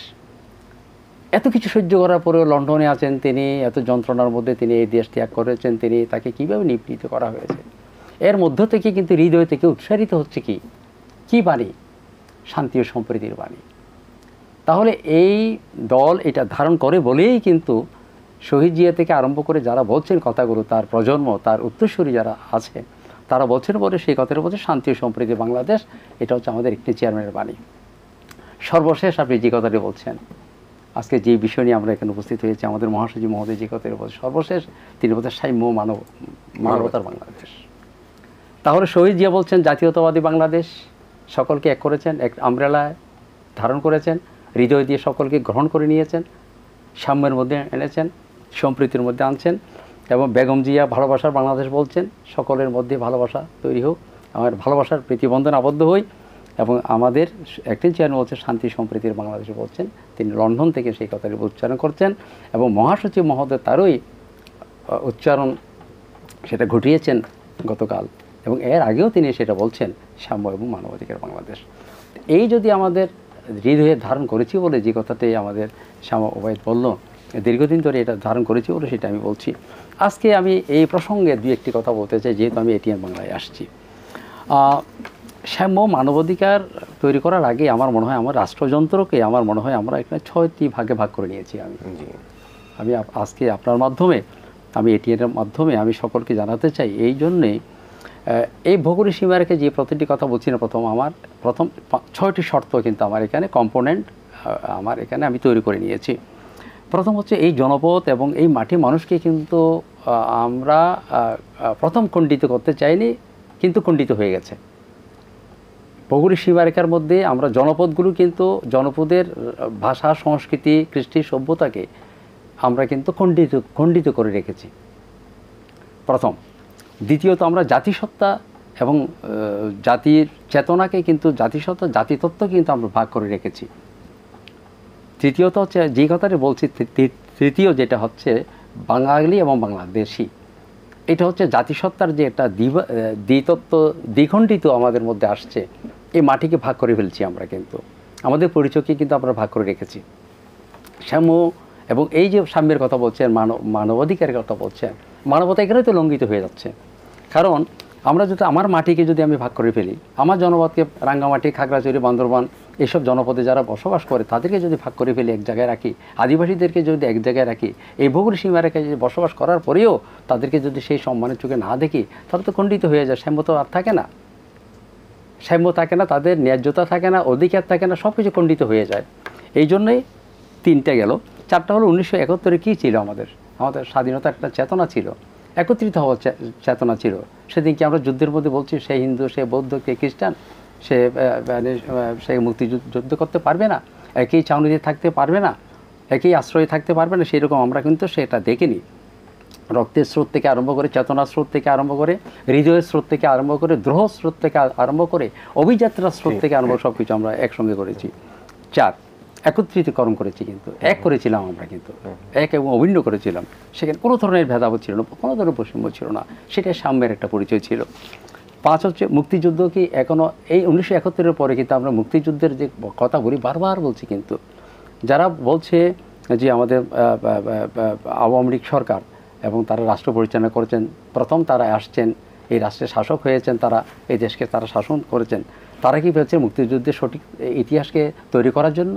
এত কিছু সহ্য করার পরেও লন্ডনে আছেন তিনি, এত যন্ত্রণার মধ্যে তিনি এই দেশ ত্যাগ করেছেন, তিনি তাকে কীভাবে নিপীড়িত করা হয়েছে। এর মধ্য থেকে কিন্তু হৃদয় থেকে উৎসারিত হচ্ছে কি বাণী? শান্তি ও সম্প্রীতির বাণী। তাহলে এই দল এটা ধারণ করে বলেই কিন্তু শহীদ জিয়া থেকে আরম্ভ করে যারা বলছেন কথাগুলো, তার প্রজন্ম, তার উত্তরসূরি যারা আছে, তারা বলছেন বলে সেই কথাটা বলছে শান্তি ও সম্প্রীতি বাংলাদেশ। এটা হচ্ছে আমাদের একটি চেয়ারম্যানের বাণী। সর্বশেষ আপনি যে কথাটি বলছেন, আজকে যে বিষয় নিয়ে আমরা এখানে উপস্থিত হয়েছি, আমাদের মহাসচিব মহোদয় যে কথাটি বলছেন, সর্বশেষ তিনি বলছেন সাম্য মানবতার বাংলাদেশ। তাহলে শহীদ জিয়া বলছেন জাতীয়তাবাদী বাংলাদেশ, সকলকে এক করেছেন, এক আমব্রেলায় ধারণ করেছেন, হৃদয় দিয়ে সকলকে গ্রহণ করে নিয়েছেন, সাম্যের মধ্যে এনেছেন, সম্প্রীতির মধ্যে আনছেন। এবং বেগম জিয়া ভালোবাসার বাংলাদেশ বলছেন, সকলের মধ্যে ভালোবাসা তৈরি হোক, আমার ভালোবাসার প্রীতিবন্ধন আবদ্ধ হই। এবং আমাদের একটি চেয়ারম্যান বলছে শান্তি সম্প্রীতির বাংলাদেশে বলছেন, তিনি লন্ডন থেকে সেই কথাটি উচ্চারণ করছেন এবং মহাসচিব মহোদয় তারই উচ্চারণ সেটা ঘটিয়েছেন গতকাল, এবং এর আগেও তিনি সেটা বলছেন সাম্য এবং মানবাধিকার বাংলাদেশ। এই যদি আমাদের হৃদয়ে ধারণ করেছি বলে যে কথাটি আমাদের শ্যামা ওবায়েদ বলল, দীর্ঘদিন ধরে এটা ধারণ করেছি বলে সেটা আমি বলছি। আজকে আমি এই প্রসঙ্গে দুই একটি কথা বলতে চাই, যেহেতু আমি এটিএন বাংলায় আসছি। সাম্য মানবাধিকার তৈরি করার আগে আমার মনে হয় আমার রাষ্ট্রযন্ত্রকে আমার মনে হয় আমরা এখানে 6টি ভাগে ভাগ করে নিয়েছি। আমি আজকে আপনার মাধ্যমে, আমি এটিএনের মাধ্যমে আমি সকলকে জানাতে চাই, এই জন্যেই এই ভৌগোলিক সীমারেখে যে প্রতিটি কথা বলছি না, প্রথম 6টি শর্ত কিন্তু আমার এখানে কম্পোনেন্ট আমার এখানে আমি তৈরি করে নিয়েছি। প্রথম হচ্ছে এই জনপদ এবং এই মাটি মানুষকে কিন্তু আমরা প্রথম খণ্ডিত করতে চাইনি, কিন্তু খণ্ডিত হয়ে গেছে। ভৌগোলিক সীমারেখার মধ্যে আমরা জনপদগুলো কিন্তু জনপদের ভাষা, সংস্কৃতি, কৃষ্টি, সভ্যতাকে আমরা কিন্তু খণ্ডিত করে রেখেছি, প্রথম। দ্বিতীয়ত আমরা জাতিসত্তা এবং জাতির চেতনাকে কিন্তু জাতিসত্তা, জাতিতত্ত্ব কিন্তু আমরা ভাগ করে রেখেছি। তৃতীয়ত হচ্ছে যে কথাটা বলছি, তৃতীয় যেটা হচ্ছে বাঙালি এবং বাংলাদেশি, এটা হচ্ছে জাতিসত্তার যে একটা দ্বিতত্ত্ব, দ্বিখণ্ডিত আমাদের মধ্যে আসছে। এই মাটিকে ভাগ করে ফেলছি আমরা, কিন্তু আমাদের পরিচয়কে কিন্তু আমরা ভাগ করে রেখেছি। সাম্য এবং এই যে সাম্যের কথা বলছেন, মানবাধিকারের কথা বলছেন, মানবতা এখানে তো লঙ্ঘিত হয়ে যাচ্ছে। কারণ আমরা যদি আমার মাটিকে যদি আমি ভাগ করে ফেলি, আমার জনপদকে রাঙ্গামাটি, খাগড়াছড়ি, বান্দরবান এইসব জনপদে যারা বসবাস করে তাদেরকে যদি ভাগ করে ফেলি, এক জায়গায় রাখি, আদিবাসীদেরকে যদি এক জায়গায় রাখি, এই ভৌগোলিক সীমারেখায় যদি বসবাস করার পরেও তাদেরকে যদি সেই সম্মানের চোখে না দেখি, তাহলে তো খণ্ডিত হয়ে যায়, সাম্য তো আর থাকে না। সাম্য থাকে না, তাদের ন্যায্যতা থাকে না, অধিকার থাকে না, সব কিছু খণ্ডিত হয়ে যায়। এই জন্যই তিনটে গেল। চারটা হলো 1971 কী ছিল, আমাদের স্বাধীনতা একটা চেতনা ছিল, একত্রিত হওয়ার চেতনা ছিল। সেদিন কি আমরা যুদ্ধের মধ্যে বলছি সে হিন্দু, সে বৌদ্ধ, কে খ্রিস্টান, সে মুক্তিযুদ্ধ করতে পারবে না, একই ছাউনিতে থাকতে পারবে না, একই আশ্রয়ে থাকতে পারবে না, সেরকম আমরা কিন্তু সেটা দেখিনি। রক্তের স্রোত থেকে আরম্ভ করে, চেতনার স্রোত থেকে আরম্ভ করে, হৃদয়ের স্রোত থেকে আরম্ভ করে, দ্রোহ স্রোত থেকে আরম্ভ করে, অভিযাত্রার স্রোত থেকে আরম্ভ সব কিছু আমরা একসঙ্গে করেছি। 4, একত্রিতকরণ করেছি, কিন্তু এক করেছিলাম আমরা, কিন্তু এক এবং অভিন্ন করেছিলাম। সেখানে কোনো ধরনের ভেদাভেদ ছিল না, কোনো ধরনের বৈষম্য ছিল না, সেটাই সাম্যের একটা পরিচয় ছিল। 5 হচ্ছে মুক্তিযুদ্ধ কি এখনও এই 1971 পরে কিন্তু আমরা মুক্তিযুদ্ধের যে কথা বলি, বারবার বলছি, কিন্তু যারা বলছে যে আমাদের আওয়ামী লীগ সরকার এবং তারা রাষ্ট্র পরিচালনা করেছেন, প্রথম তারা আসছেন, এই রাষ্ট্রের শাসক হয়েছেন, তারা এই দেশকে তারা শাসন করেছেন, তারা কি ভেবেছে মুক্তিযুদ্ধের সঠিক ইতিহাসকে তৈরি করার জন্য?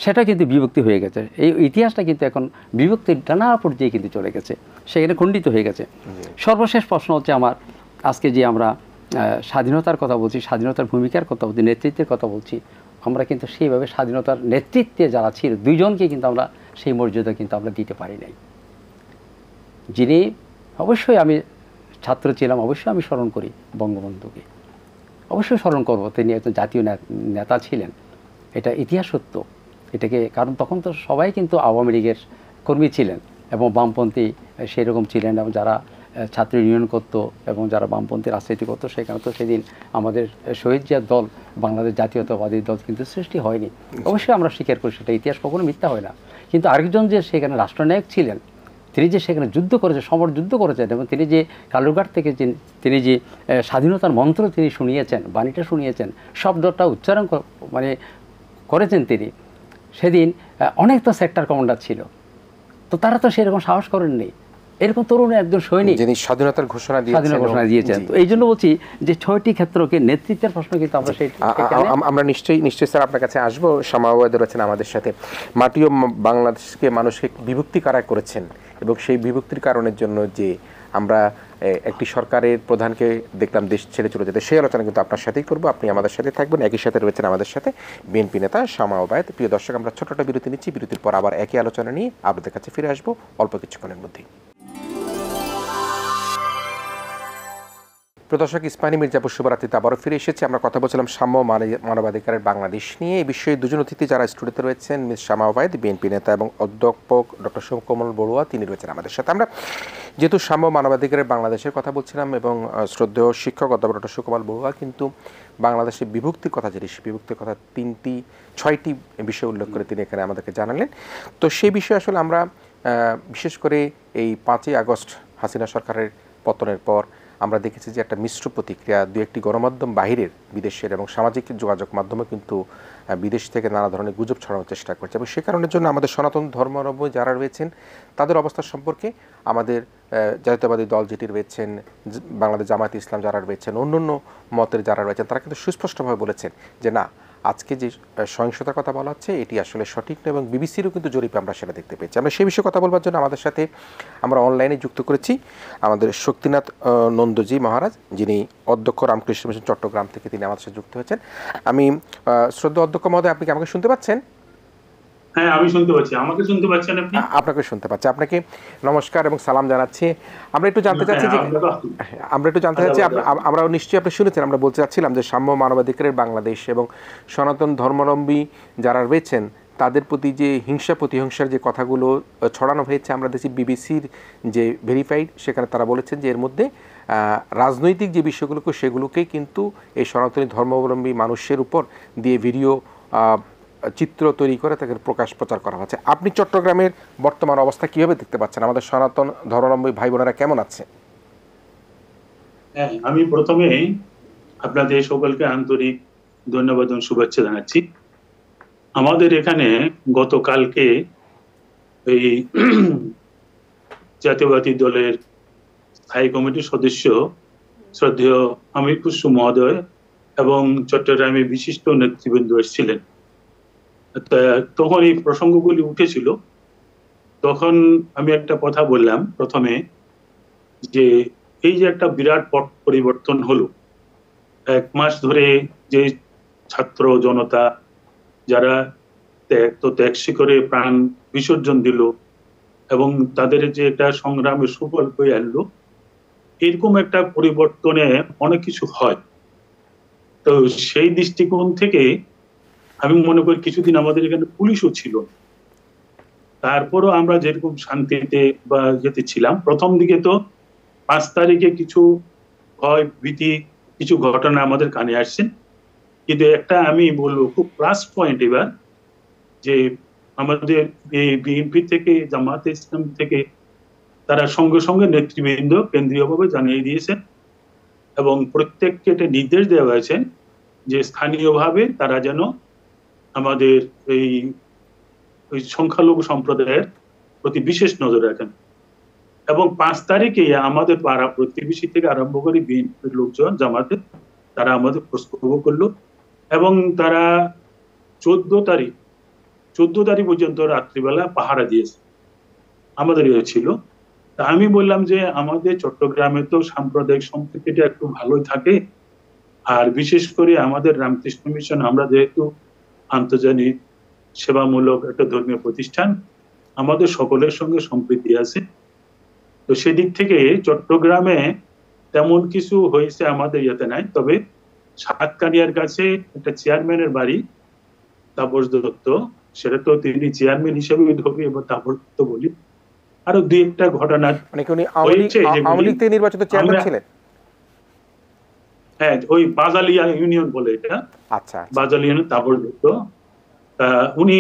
সেটা কিন্তু বিভক্তি হয়ে গেছে। এই ইতিহাসটা কিন্তু এখন বিভক্তির টানা পর্যায়ে কিন্তু চলে গেছে, সেখানে খণ্ডিত হয়ে গেছে। সর্বশেষ প্রশ্ন হচ্ছে আমার, আজকে যে আমরা স্বাধীনতার কথা বলছি, স্বাধীনতার ভূমিকার কথা বলছি, নেতৃত্বের কথা বলছি, আমরা কিন্তু সেইভাবে স্বাধীনতার নেতৃত্বে যারা ছিল, দুইজনকে কিন্তু আমরা সেই মর্যাদা কিন্তু আমরা দিতে পারি নাই। যিনি, অবশ্যই আমি ছাত্র ছিলাম, অবশ্যই আমি স্মরণ করি বঙ্গবন্ধুকে, অবশ্যই স্মরণ করব, তিনি একজন জাতীয় নেতা ছিলেন, এটা ইতিহাস সত্য এটাকে। কারণ তখন তো সবাই কিন্তু আওয়ামী লীগের কর্মী ছিলেন এবং বামপন্থী সেরকম ছিলেন, এবং যারা ছাত্র ইউনিয়ন করতো এবং যারা বামপন্থী রাজনীতি করতো, সেখানে তো সেদিন আমাদের শহীদ জিয়ার দল, বাংলাদেশ জাতীয়তাবাদী দল কিন্তু সৃষ্টি হয়নি। অবশ্যই আমরা স্বীকার করি, সেটা ইতিহাস কখনো মিথ্যা হয় না। কিন্তু আরেকজন যে সেখানে রাষ্ট্রনায়ক ছিলেন, তিনি যে সেখানে যুদ্ধ করেছেন, সমর যুদ্ধ করেছেন, এবং তিনি যে কালুরঘাট থেকে তিনি যে স্বাধীনতার মন্ত্র তিনি শুনিয়েছেন, বাণীটা শুনিয়েছেন, শব্দটা উচ্চারণ করেছেন তিনি, সেদিন অনেক তো সেক্টর কমান্ডার ছিল, তো তারা তো সেরকম সাহস করেননি। এরকম তরুণ একজন সৈনিক যিনি স্বাধীনতার ঘোষণা দিয়েছেন। তো এই জন্য বলছি যে 6টি ক্ষেত্রকে নেতৃত্বের প্রশ্ন কিন্তু আমরা সেই আমরা নিশ্চয়ই স্যার আপনার কাছে আসবো। সামাওয়াদ রয়েছেন আমাদের সাথে। মাটিও বাংলাদেশকে মানুষকে বিভক্তি কারা করেছেন, এবং সেই বিভক্তির কারণের জন্য যে আমরা একটি সরকারের প্রধানকে দেখলাম দেশ ছেড়ে চলে যেতে, সেই আলোচনা কিন্তু আপনার সাথেই করবো, আপনি আমাদের সাথে থাকবেন। একই সাথে রয়েছেন আমাদের সাথে বিএনপি নেতা সামাওয়াদ। প্রিয় দর্শক, আমরা ছোট্ট বিরতি নিচ্ছি, বিরতির পর আবার একই আলোচনা নিয়ে আপনাদের কাছে ফিরে আসবো অল্প কিছুক্ষণের মধ্যেই। প্রদর্শক, ইস্পাহানী মির্জাপুর শুভরাত্রিতে আবারও ফিরে এসেছি। আমরা কথা বলছিলাম সাম্য মানবাধিকারের বাংলাদেশ নিয়ে। এই বিষয়ে দুজন অতিথি যারা স্টুডিওতে রয়েছেন, মিস সামাওয়াদ বিএনপি নেতা এবং অধ্যাপক ডক্টর সুকোমল বড়ুয়া, তিনি রয়েছেন আমাদের সাথে। আমরা যেহেতু সাম্য মানবাধিকারের বাংলাদেশের কথা বলছিলাম, এবং শ্রদ্ধেয় শিক্ষক অধ্যাপক ডক্টর সুকোমল বড়ুয়া কিন্তু বাংলাদেশের বিভক্তির কথা, যেটি বিভক্তির কথা 6টি বিষয় উল্লেখ করে তিনি এখানে আমাদেরকে জানালেন। তো সেই বিষয়ে আসলে আমরা বিশেষ করে এই 5ই আগস্ট হাসিনা সরকারের পতনের পর আমরা দেখেছি যে একটা মিশ্র প্রতিক্রিয়া, দু একটি গণমাধ্যম বাহিরের, বিদেশের এবং সামাজিক যোগাযোগ মাধ্যমে কিন্তু বিদেশ থেকে নানা ধরনের গুজব ছড়ানোর চেষ্টা করছে, এবং সে কারণের জন্য আমাদের সনাতন ধর্মাবলম্বী যারা রয়েছেন তাদের অবস্থা সম্পর্কে আমাদের জাতীয়তাবাদী দল যেটি রয়েছেন, বাংলাদেশ জামায়াতে ইসলাম যারা রয়েছেন, অন্যান্য মতের যারা রয়েছেন, তারা কিন্তু সুস্পষ্টভাবে বলেছেন যে না, আজকে যে সহিংসতার কথা বলা হচ্ছে এটি আসলে সঠিক নয়, এবং বিবিসিরও কিন্তু জরিপে আমরা সেটা দেখতে পেয়েছি। আমরা সেই বিষয়ে কথা বলবার জন্য আমাদের সাথে আমরা অনলাইনে যুক্ত করেছি আমাদের শক্তিনাথ নন্দজি মহারাজ, যিনি অধ্যক্ষ রামকৃষ্ণ মিশন চট্টগ্রাম থেকে তিনি আমাদের সাথে যুক্ত হয়েছেন। আমি শ্রদ্ধা অধ্যক্ষ মহোদয়, আপনি কি আমাকে শুনতে পাচ্ছেন? হ্যাঁ, আমি শুনতে পাচ্ছি। আমাকে শুনতে পাচ্ছেন আপনি? আপনাকে শুনতে পাচ্ছি। আপনাকে নমস্কার এবং সালাম জানাচ্ছি। আমরা একটু জানতে চাচ্ছি যে আমরা একটু জানতে চাচ্ছি আমরা নিশ্চয়ই আপনি শুনেছেন, আমরা বলতে চাচ্ছিলাম যে সাম্য মানবাধিকারের বাংলাদেশ এবং সনাতন ধর্মাবলম্বী যারা রয়েছেন তাদের প্রতি যে হিংসা প্রতিহিংসার যে কথাগুলো ছড়ানো হয়েছে, আমরা দেখছি বিবিসির যে ভেরিফাইড, সেখানে তারা বলেছেন যে এর মধ্যে রাজনৈতিক যে বিষয়গুলোকে সেগুলোকেই কিন্তু এই সনাতনী ধর্মাবলম্বী মানুষের উপর দিয়ে ভিডিও চিত্র তৈরি করে তাকে প্রচার করা হচ্ছে। আপনি চট্টগ্রামের বর্তমান অবস্থা কিভাবে দেখতে পাচ্ছেন? আমাদের সনাতন ধর্মাবলম্বী ভাই বোনেরা কেমন আছে? হ্যাঁ, আমি প্রথমে আপনাদের সকলকে আন্তরিক ধন্যবাদ ও শুভেচ্ছা জানাচ্ছি। আমাদের এখানে গতকালকে এই জাতীয়বাদী দলের স্থায়ী কমিটির সদস্য শ্রদ্ধেয় আমির খুসরো মহোদয় এবং চট্টগ্রামে বিশিষ্ট নেতৃবৃন্দ এসেছিলেন। তখন এই প্রসঙ্গগুলি উঠেছিল। তখন আমি একটা কথা বললাম প্রথমে, যে এই যে একটা বিরাট পট পরিবর্তন হলো, 1 মাস ধরে যে ছাত্র জনতা যারা ত্যাগ শিখরে প্রাণ বিসর্জন দিল এবং তাদের যে একটা সংগ্রামের সুফল হয়ে আনলো, এরকম একটা পরিবর্তনে অনেক কিছু হয়। তো সেই দৃষ্টিকোণ থেকে আমি মনে করি কিছুদিন আমাদের এখানে পুলিশও ছিল, তারপরও আমরা যেরকম শান্তিতে বা যেতে ছিলাম। প্রথম দিকে তো 5 তারিখে কিছু ভয় ভীতি কিছু ঘটনা আমাদের কানে আসছেন, কিন্তু একটা আমি বলবো খুব প্লাস পয়েন্ট এবার, যে আমাদের এই বিএনপি থেকে জামায়াতে ইসলাম থেকে তারা সঙ্গে সঙ্গে নেতৃবৃন্দ কেন্দ্রীয়ভাবে জানিয়ে দিয়েছেন এবং প্রত্যেককে এটা নির্দেশ দেওয়া হয়েছে যে স্থানীয়ভাবে তারা যেন আমাদের এই সংখ্যালঘু সম্প্রদায়ের প্রতি বিশেষ নজর রাখেন। এবং 5 তারিখে আমাদের পাড়া প্রতিবেশী থেকে আরম্ভ করে বিএনপির লোকজন জামাতে তারা আমাদের খোঁজখবর করলো এবং তারা 14 তারিখ পর্যন্ত রাত্রিবেলা পাহারা দিয়েছে আমাদের ছিল। তা আমি বললাম যে আমাদের চট্টগ্রামে তো সাম্প্রদায়িক সম্প্রীতিটা একটু ভালোই থাকে, আর বিশেষ করে আমাদের রামকৃষ্ণ মিশন, আমরা যেহেতু আন্তর্জাতিক সেবামূলক একটা ধর্মীয় প্রতিষ্ঠান, আমাদের সকলের সঙ্গে সম্প্রীতি আছে। তো সেদিক থেকে চট্টগ্রামে তেমন কিছু হয়েছে আমাদের ইয়েতে নাই। তবে সাতকানিয়ার কাছে একটা চেয়ারম্যানের বাড়ি, তাপস দত্ত, সেটা তো তিনি চেয়ারম্যান হিসেবে ধরি এবং তাপস দত্ত বলি, আরো 2-1টা ঘটনা মানে কি উনি আওয়ামী লীগ থেকে নির্বাচিত চেয়ারম্যান ছিলেন? হ্যাঁ, ওই বাজালিয়া ইউনিয়ন বলে এটা। আচ্ছা, বাজালিয়া ইউনিয়ন তাপস দত্ত, উনি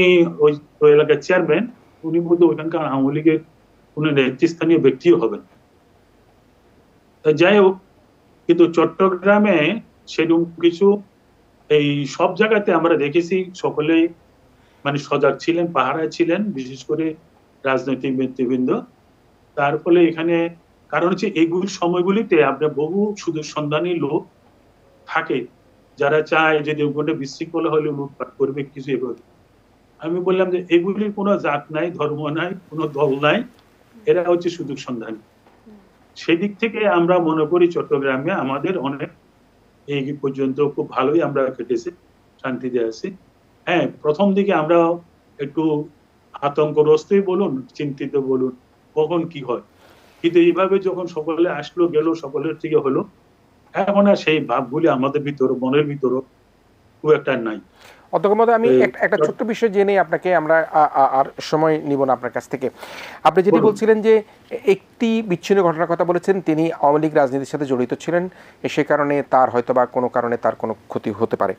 ওই এলাকার চেয়ারম্যান। উনি বলতে ওইখানকার আওয়ামী লীগের কোন নেতৃস্থানীয় ব্যক্তিও হবেন। যাই হোক, কিন্তু চট্টগ্রামে সেরকম কিছু এই সব জায়গাতে আমরা দেখেছি সকলেই মানে সজাগ ছিলেন, পাহারায় ছিলেন, বিশেষ করে রাজনৈতিক নেতৃবৃন্দ। তার ফলে এখানে কারণ হচ্ছে এইগুলি সময়গুলিতে আপনার বহু সুদূর সন্ধানী লোক থাকে যারা চায় যে দেবগণে বিশৃঙ্খলা হলে লুটপাট করবে, কিছু এগুলো। আমি বললাম যে এগুলির কোনো জাত নাই, ধর্ম নাই, কোনো দল নাই, এরা হচ্ছে সুযোগ সন্ধানী। সেদিক থেকে আমরা মনে করি চট্টগ্রামে আমাদের অনেক এই পর্যন্ত খুব ভালোই আমরা কেটেছি, শান্তিতে আছি। হ্যাঁ, প্রথম দিকে আমরা একটু আতঙ্কগ্রস্তই বলুন, চিন্তিত বলুন, কখন কি হয়, কিন্তু এইভাবে যখন সকলে আসলো গেল, সকলের থেকে হলো, এখন আর সেই ভাবগুলি আমাদের ভিতর মনের ভিতর খুব একটা নাই। অধ্যক্ষ মহোদয়, আমি একটা ছোট্ট বিষয় জেনে আপনাকে আমরা আর সময় নিব না আপনার কাছ থেকে। আপনি যেটি বলছিলেন যে একটি বিচ্ছিন্ন ঘটনার কথা বলেছেন, তিনি আওয়ামী লীগ রাজনীতির সাথে জড়িত ছিলেন, সে কারণে তার হয়তো বা কোনো কারণে তার কোনো ক্ষতি হতে পারে।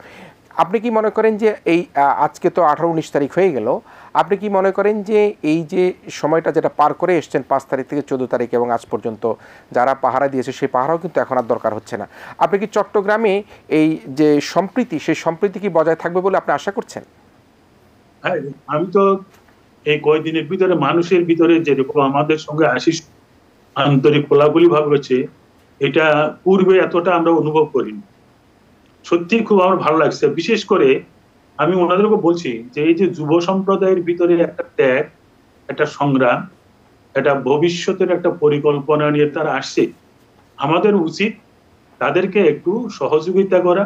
আপনি কি মনে করেন যে এই আজকে তো 18-19 তারিখ হয়ে গেল, আপনি কি মনে করেন যে এই যে সময়টা যেটা পার করে এসছেন 5 তারিখ থেকে 14 তারিখ এবং আজ পর্যন্ত যারা পাহারা দিয়েছে সেই পাহারাও কিন্তু এখন আর দরকার হচ্ছে না, আপনি কি চট্টগ্রামে এই যে সম্প্রীতি, সেই সম্প্রীতি কি বজায় থাকবে বলে আপনি আশা করছেন? হ্যাঁ, আমি তো এই কয়েকদিনের ভিতরে মানুষের ভিতরে যেরকম আমাদের সঙ্গে আশিস আন্তরিক কোলাকুলি ভাব রয়েছে, এটা পূর্বে এতটা আমরা অনুভব করিনি। সত্যি খুব আমার ভালো লাগছে। বিশেষ করে আমি ওনাদেরকে বলছি যে এই যে যুব সম্প্রদায়ের ভিতরে একটা ত্যাগ, একটা সংগ্রাম, একটা ভবিষ্যতের একটা পরিকল্পনা নিয়ে তারা আসছে, আমাদের উচিত তাদেরকে একটু সহযোগিতা করা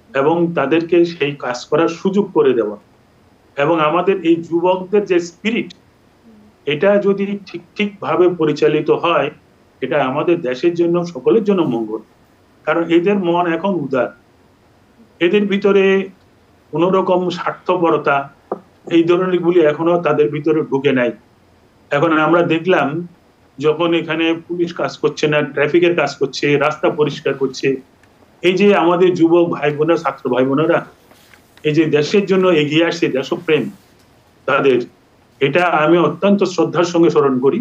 এবং তাদেরকে সেই কাজ করার সুযোগ করে দেওয়া। এবং আমাদের এই যুবকদের যে স্পিরিট, এটা যদি ঠিকভাবে পরিচালিত হয়, এটা আমাদের দেশের জন্য, সকলের জন্য মঙ্গল। কারণ এদের মন এখন উদার, এদের ভিতরে কোন রকম স্বার্থপরতা এই ধরনের গুলি এখনো তাদের ভিতরে ঢুকে নাই। এখন আমরা দেখলাম যখন এখানে পুলিশ কাজ করছে না, ট্রাফিকের কাজ করছে, রাস্তা পরিষ্কার করছে, এই যে আমাদের যুবক ভাই বোনেরা, ছাত্র ভাই বোনেরা এই যে দেশের জন্য এগিয়ে আসছে, দেশপ্রেম তাদের, এটা আমি অত্যন্ত শ্রদ্ধার সঙ্গে স্মরণ করি।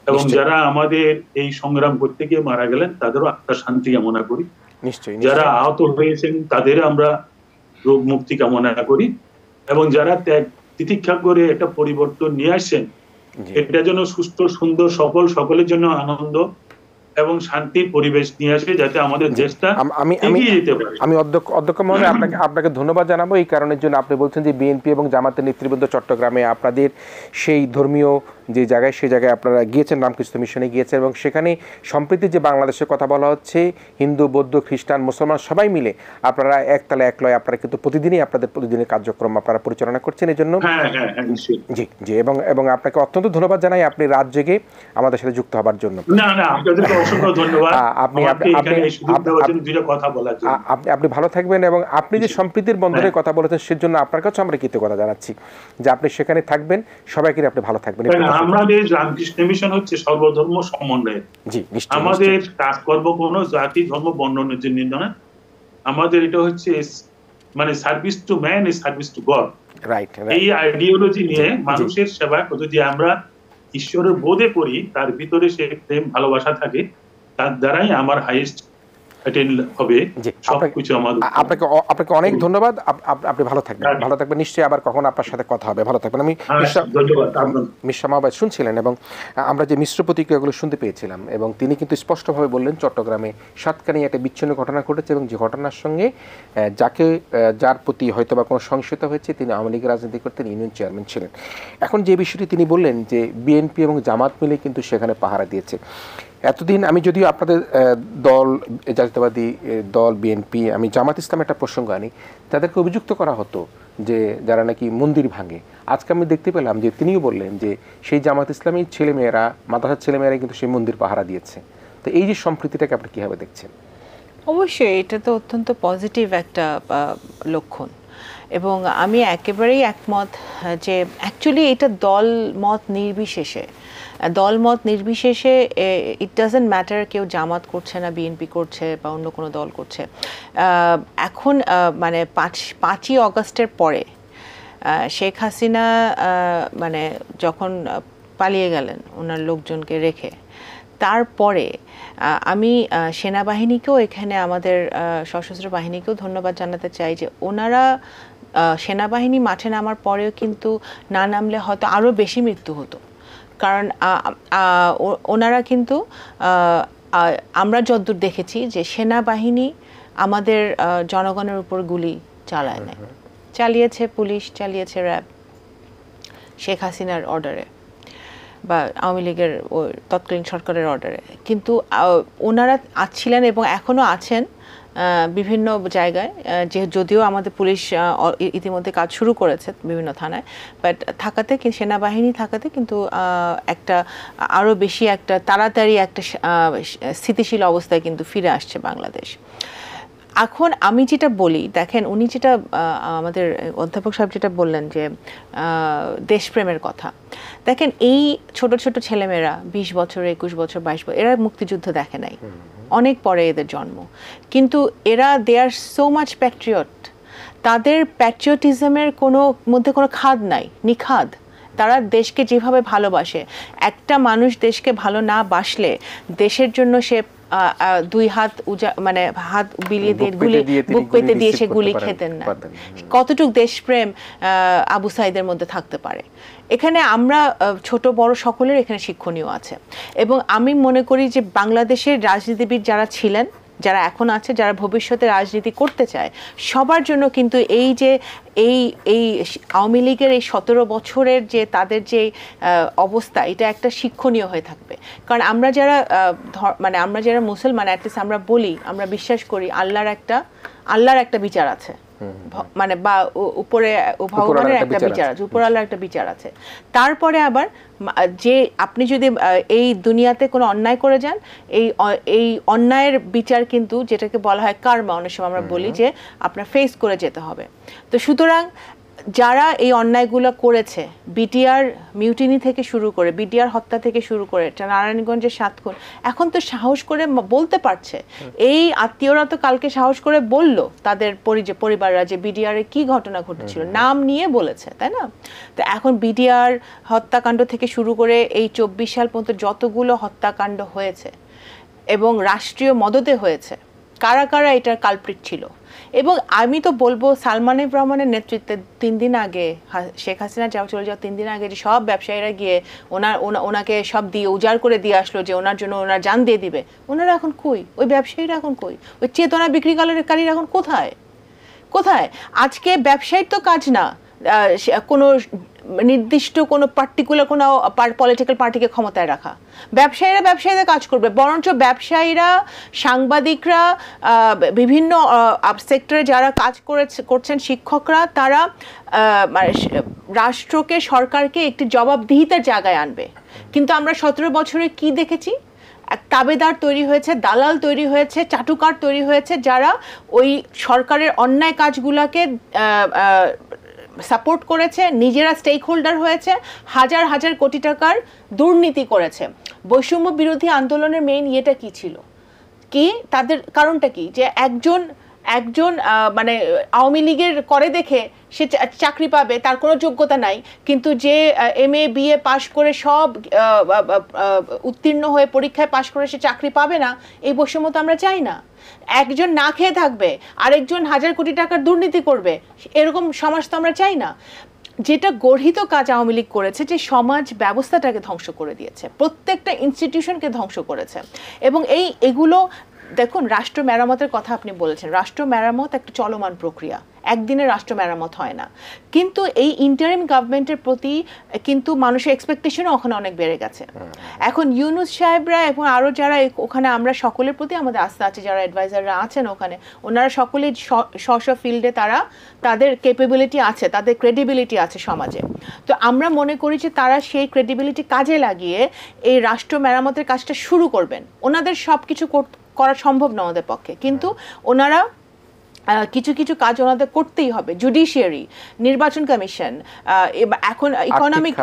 এবং যারা আমাদের এই সংগ্রাম করতে গিয়ে মারা গেলেন তাদেরও আত্মার শান্তি কামনা করি। যারা আহত হয়েছেন তাদের আমরা রোগ মুক্তি কামনা করি। এবং যারা ত্যাগ তিতিক্ষা করে একটা পরিবর্তন নিয়ে আসছেন, এটা যেন সুস্থ, সুন্দর, সফল, সকলের জন্য আনন্দ এবং শান্তির পরিবেশ নিয়ে আসে, যাতে আমাদের দেশটা এগিয়ে যেতে পারে। আমি অধ্যক্ষ মহোদয় আপনাকে ধন্যবাদ জানাবো এই কারণের জন্য। আপনি বলছেন যে বিএনপি এবং জামাতের নেতৃবৃন্দ চট্টগ্রামে আপনাদের সেই ধর্মীয় যে জায়গায়, সেই জায়গায় আপনারা গিয়েছেন, রামকৃষ্ণ মিশনে গিয়েছেন, এবং সেখানে সম্প্রীতি যে বাংলাদেশের কথা বলা হচ্ছে, হিন্দু, বৌদ্ধ, খ্রিস্টান, মুসলমান সবাই মিলে আপনারা একতলায় একলয়, আপনারা কিন্তু প্রতিদিনই আপনাদের প্রতিদিনের কার্যক্রম আপনারা পরিচালনা করছেন। এই জন্য জি জি, এবং আপনাকে অত্যন্ত ধন্যবাদ জানাই আপনি রাত জেগে আমাদের সাথে যুক্ত হবার জন্য। অসংখ্য ধন্যবাদ। আপনি ভালো থাকবেন, এবং আপনি যে সম্প্রীতির বন্ধনের কথা বলেছেন সেজন্য আপনার কাছে আমরা কৃতজ্ঞতা জানাচ্ছি যে আপনি সেখানে থাকবেন। সবাইকে আপনি ভালো থাকবেন। আমাদের রামকৃষ্ণ মিশন হচ্ছে সর্বধর্ম সমন্বয়। জি, আমাদের কাজ করব কোন জাতি, ধর্ম, বর্ণনের জন্য না, আমাদের এটা হচ্ছে মানে service to man is service to god. Right. এই আইডিওলজি নিয়ে মানুষের সেবা যদি আমরা ঈশ্বরের বোধে করি, তার ভিতরে সে প্রেম ভালোবাসা থাকে, তার দ্বারাই আমার হাইয়েস্ট হবে সবকিছু। আপনাকে অনেক ধন্যবাদ। আপনি ভালো থাকবেন নিশ্চয়ই। আবার কখন আপনার সাথে কথা হবে। ভালো থাকবেন। আমি মিশা মাহবাব শুনছিলেন, এবং আমরা যে মিশ্র প্রতিক্রিয়াগুলো শুনতে পেয়েছিলাম, এবং তিনি কিন্তু স্পষ্টভাবে বললেন চট্টগ্রামে সাতকানিয়া একটা বিচ্ছিন্ন ঘটনা ঘটেছে, এবং যে ঘটনার সঙ্গে যার প্রতি হয়তো বা কোনো সংশয়তা হয়েছে, তিনি আওয়ামী লীগের রাজনীতি করতেন, ইউনিয়ন চেয়ারম্যান ছিলেন। এখন যে বিষয়টি তিনি বললেন যে বিএনপি এবং জামাত মিলে কিন্তু সেখানে পাহারা দিয়েছে। এতদিন আমি যদিও আপনাদের দল, জাতীয়তাবাদী দল বিএনপি, আমি জামাত ইসলাম একটা প্রসঙ্গ আনি, তাদেরকে অভিযুক্ত করা হতো যে যারা নাকি মন্দির ভাঙে। আজকে আমি দেখতে পেলাম যে তিনিও বললেন যে সেই জামাত ইসলামী ছেলেমেয়েরা, মাদ্রাসার ছেলেমেয়েরা কিন্তু সেই মন্দির পাহারা দিয়েছে। তো এই যে সম্প্রীতিটাকে আপনি কীভাবে দেখছেন? অবশ্যই এটা তো অত্যন্ত পজিটিভ একটা লক্ষণ, এবং আমি একেবারেই একমত যে অ্যাকচুয়ালি এটা দলমত নির্বিশেষে ইট ডাজন্ট ম্যাটার কেউ জামাত করছে না, বিএনপি করছে বা অন্য কোনো দল করছে। এখন মানে 5ই অগাস্টের পরে শেখ হাসিনা মানে যখন পালিয়ে গেলেন ওনার লোকজনকে রেখে, তারপরে আমি সেনাবাহিনীকেও, এখানে আমাদের সশস্ত্র বাহিনীকেও ধন্যবাদ জানাতে চাই যে ওনারা সেনাবাহিনী মাঠে নামার পরেও কিন্তু না নামলে হয়তো আরও বেশি মৃত্যু হতো। কারণ ওনারা কিন্তু আমরা যতদূর দেখেছি যে সেনাবাহিনী আমাদের জনগণের উপর গুলি চালায় নাই, চালিয়েছে পুলিশ, চালিয়েছে র্যাব শেখ হাসিনার অর্ডারে বা আওয়ামী লীগের তৎকালীন সরকারের অর্ডারে। কিন্তু ওনারা ছিলেন এবং এখনও আছেন বিভিন্ন জায়গায়, যদিও আমাদের পুলিশ ইতিমধ্যে কাজ শুরু করেছে বিভিন্ন থানায়, বাট থাকাতে, সেনাবাহিনী থাকাতে কিন্তু একটা আরও বেশি একটা তাড়াতাড়ি একটা স্থিতিশীল অবস্থায় কিন্তু ফিরে আসছে বাংলাদেশ। এখন আমি যেটা বলি, দেখেন উনি যেটা আমাদের অধ্যাপক সাহেব যেটা বললেন যে দেশপ্রেমের কথা, দেখেন এই ছোট ছোট ছেলেমেয়েরা 20 বছর, 21 বছর, 22 বছর, এরা মুক্তিযুদ্ধ দেখে নাই, অনেক পরে এদের জন্ম, কিন্তু এরা দে আর সো মাচ প্যাট্রিয়ট। তাদের প্যাট্রিয়টিজমের মধ্যে কোনো খাদ নাই, নিখাদ। তারা দেশকে যেভাবে ভালোবাসে, একটা মানুষ দেশকে ভালো না বাসলে দেশের জন্য সে 2 হাত মানে হাত বিলিয়ে দিয়ে বুক পেতে দিয়ে সে গুলি খেতেন না। কতটুকু দেশপ্রেম আবু সাইদের মধ্যে থাকতে পারে। এখানে আমরা ছোট বড় সকলের এখানে শিক্ষণীয় আছে, এবং আমি মনে করি যে বাংলাদেশের রাজনীতিবিদ যারা ছিলেন, যারা এখন আছে, যারা ভবিষ্যতে রাজনীতি করতে চায়, সবার জন্য কিন্তু এই যে এই আওয়ামী লীগের এই 17 বছরের যে তাদের যে অবস্থা, এটা একটা শিক্ষণীয় হয়ে থাকবে। কারণ আমরা যারা মুসলমান, অ্যাটলিস্ট আমরা বলি, আমরা বিশ্বাস করি আল্লাহর একটা বিচার আছে, মানে বা উপরে ভগবানের একটা বিচার আছে, উপরওয়ালার একটা বিচার আছে। তারপরে আবার যে আপনি যদি এই দুনিয়াতে কোনো অন্যায় করে যান, এই অন্যায়ের বিচার কিন্তু যেটাকে বলা হয় কার্মা, অনেক সময় আমরা বলি যে আপনার ফেস করে যেতে হবে। তো সুতরাং যারা এই অন্যায়গুলো করেছে, বিটিআর মিউটিনি থেকে শুরু করে, বিটিআর হত্যা থেকে শুরু করে, নারায়ণগঞ্জের 7 খুন, এখন তো সাহস করে বলতে পারছে। এই আত্মীয়রা তো কালকে সাহস করে বলল তাদের পরিবাররা যে বিডিআরে কি ঘটনা ঘটেছিল, নাম নিয়ে বলেছে, তাই না? তো এখন বিডিআর হত্যাকাণ্ড থেকে শুরু করে এই 24 সাল পর্যন্ত যতগুলো হত্যাকাণ্ড হয়েছে এবং রাষ্ট্রীয় মদতে হয়েছে, কারা কারা এটার কালপ্রিট ছিল। এবং আমি তো বলবো সালমান এফ রহমানের নেতৃত্বে 3 দিন আগে, শেখ হাসিনা চলে যাওয়া 3 দিন আগে যে সব ব্যবসায়ীরা গিয়ে ওনাকে সব দিয়ে উজাড় করে দিয়ে আসলো যে ওনার জন্য ওনার জান দিয়ে দিবে, ওনারা এখন কই? ওই ব্যবসায়ীরা এখন কই? ওই চেতনা বিক্রিকারীরা এখন কোথায়? আজকে ব্যবসায়ীর তো কাজ না কোনো নির্দিষ্ট কোনো পার্টিকুলার কোনো পলিটিক্যাল পার্টিকে ক্ষমতায় রাখা। ব্যবসায়ীদের কাজ করবে, বরঞ্চ ব্যবসায়ীরা, সাংবাদিকরা, বিভিন্ন সেক্টরে যারা কাজ করছেন, শিক্ষকরা, তারা রাষ্ট্রকে, সরকারকে একটি জবাবদিহিতার জায়গায় আনবে। কিন্তু আমরা 17 বছরে কি দেখেছি? এক তাবেদার তৈরি হয়েছে, দালাল তৈরি হয়েছে, চাটুকার তৈরি হয়েছে, যারা ওই সরকারের অন্যায় কাজগুলোকে সাপোর্ট করেছে, নিজেরা স্টেক হোল্ডার হয়েছে, হাজার হাজার কোটি টাকার দুর্নীতি করেছে। বৈষম্য বিরোধী আন্দোলনের মেইন ইয়েটা কি ছিল? কি তাদের কারণটা কি? যে একজন মানে আওয়ামী লীগের করে দেখে সে চাকরি পাবে, তার কোনো যোগ্যতা নাই, কিন্তু যে MA BA পাশ করে সব উত্তীর্ণ হয়ে পরীক্ষায় পাশ করে সে চাকরি পাবে না, এই বৈষম্য তো আমরা চাই না। একজন না খেয়ে থাকবে, আরেকজন হাজার কোটি টাকার দুর্নীতি করবে, এরকম সমাজ তো আমরা চাই না। যেটা গর্হিত কাজ আওয়ামী লীগ করেছে, যে সমাজ ব্যবস্থাটাকে ধ্বংস করে দিয়েছে, প্রত্যেকটা ইনস্টিটিউশনকে ধ্বংস করেছে। এবং এগুলো দেখুন, রাষ্ট্র মেরামতের কথা আপনি বলেছেন, রাষ্ট্র মেরামত একটা চলমান প্রক্রিয়া, একদিনে রাষ্ট্র মেরামত হয় না। কিন্তু এই ইন্টারিম গভর্নমেন্টের প্রতি কিন্তু মানুষের এক্সপেকটেশনও ওখানে অনেক বেড়ে গেছে। এখন ইউনূস সাহেবরা এবং আরও যারা ওখানে, আমরা সকলের প্রতি আমাদের আস্থা আছে, যারা অ্যাডভাইজাররা আছেন ওখানে, ওনারা সকলেই স্ব ফিল্ডে তাদের ক্যাপাবিলিটি আছে, তাদের ক্রেডিবিলিটি আছে সমাজে। তো আমরা মনে করি যে তারা সেই ক্রেডিবিলিটি কাজে লাগিয়ে এই রাষ্ট্র মেরামতের কাজটা শুরু করবেন। ওনাদের সব কিছু করা সম্ভব না ওদের পক্ষে, কিন্তু ওনারা কিছু কিছু কাজ ওনাদের করতেই হবে। জুডিশিয়ারি, নির্বাচন কমিশন, এখন ইকোনমিক,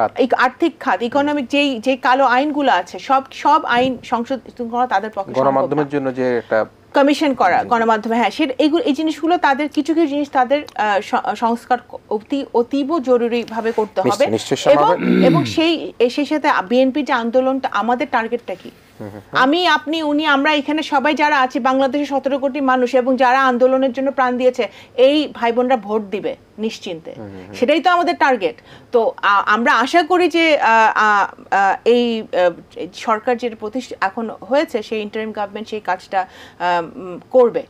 আর্থিক খাত, ইকোনমিক যে কালো আইনগুলো আছে, সব আইন সংশোধন করা তাদের পক্ষে, গণমাধ্যমের জন্য যে একটা কমিশন করা, গণমাধ্যমে, হ্যাঁ, এই জিনিসগুলো তাদের কিছু কিছু জিনিস তাদের সংস্কার অতীব জরুরি ভাবে করতে হবে। এবং সেই সাথে বিএনপি যে আন্দোলনটা, আমাদের টার্গেটটা কি? আমি, আপনি, উনি, আমরা এখানে সবাই যারা আছি, বাংলাদেশের 17 কোটি মানুষ, এবং যারা আন্দোলনের জন্য প্রাণ দিয়েছে, এই ভাই বোনরা ভোট দিবে নিশ্চিন্তে, সেটাই তো আমাদের টার্গেট। তো আমরা আশা করি যে এই সরকার যে এখন হয়েছে, সেই ইন্টারিম গভর্নমেন্ট সেই কাজটা করবে।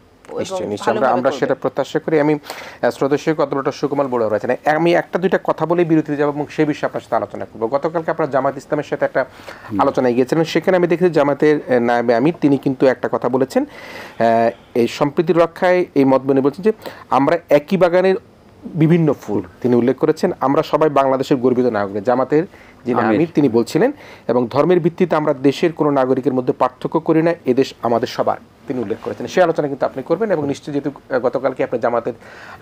আমরা সেটা প্রত্যাশা করি। আমি শ্রদ্ধেয় ডক্টর সুকুমার বড়ুয়া রয়েছেন, আমি একটা দুইটা কথা বলে বিরতিতে যাবো এবং সেই বিষয়ে আপনার সাথে আলোচনা করবো। গতকালকে আপনারা জামাত ইসলামের সাথে একটা আলোচনায় গিয়েছিলেন, সেখানে আমি দেখেছি জামাতের নায়েবে আমির তিনি কিন্তু একটা কথা বলেছেন, এই সম্প্রীতি রক্ষায় এই মত বলে বলছেন যে আমরা একই বাগানের বিভিন্ন ফুল, তিনি উল্লেখ করেছেন। আমরা সবাই বাংলাদেশের গর্বিত নাগরিক, জামাতের যিনি আমির তিনি বলছিলেন, এবং ধর্মের ভিত্তিতে আমরা দেশের কোনো নাগরিকের মধ্যে পার্থক্য করি না, এদেশ আমাদের সবার, তিনি উল্লেখ করেছেন। সেই আলোচনা কিন্তু আপনি করবেন, এবং নিশ্চয়ই যেহেতু গতকালকে আপনি জামাতের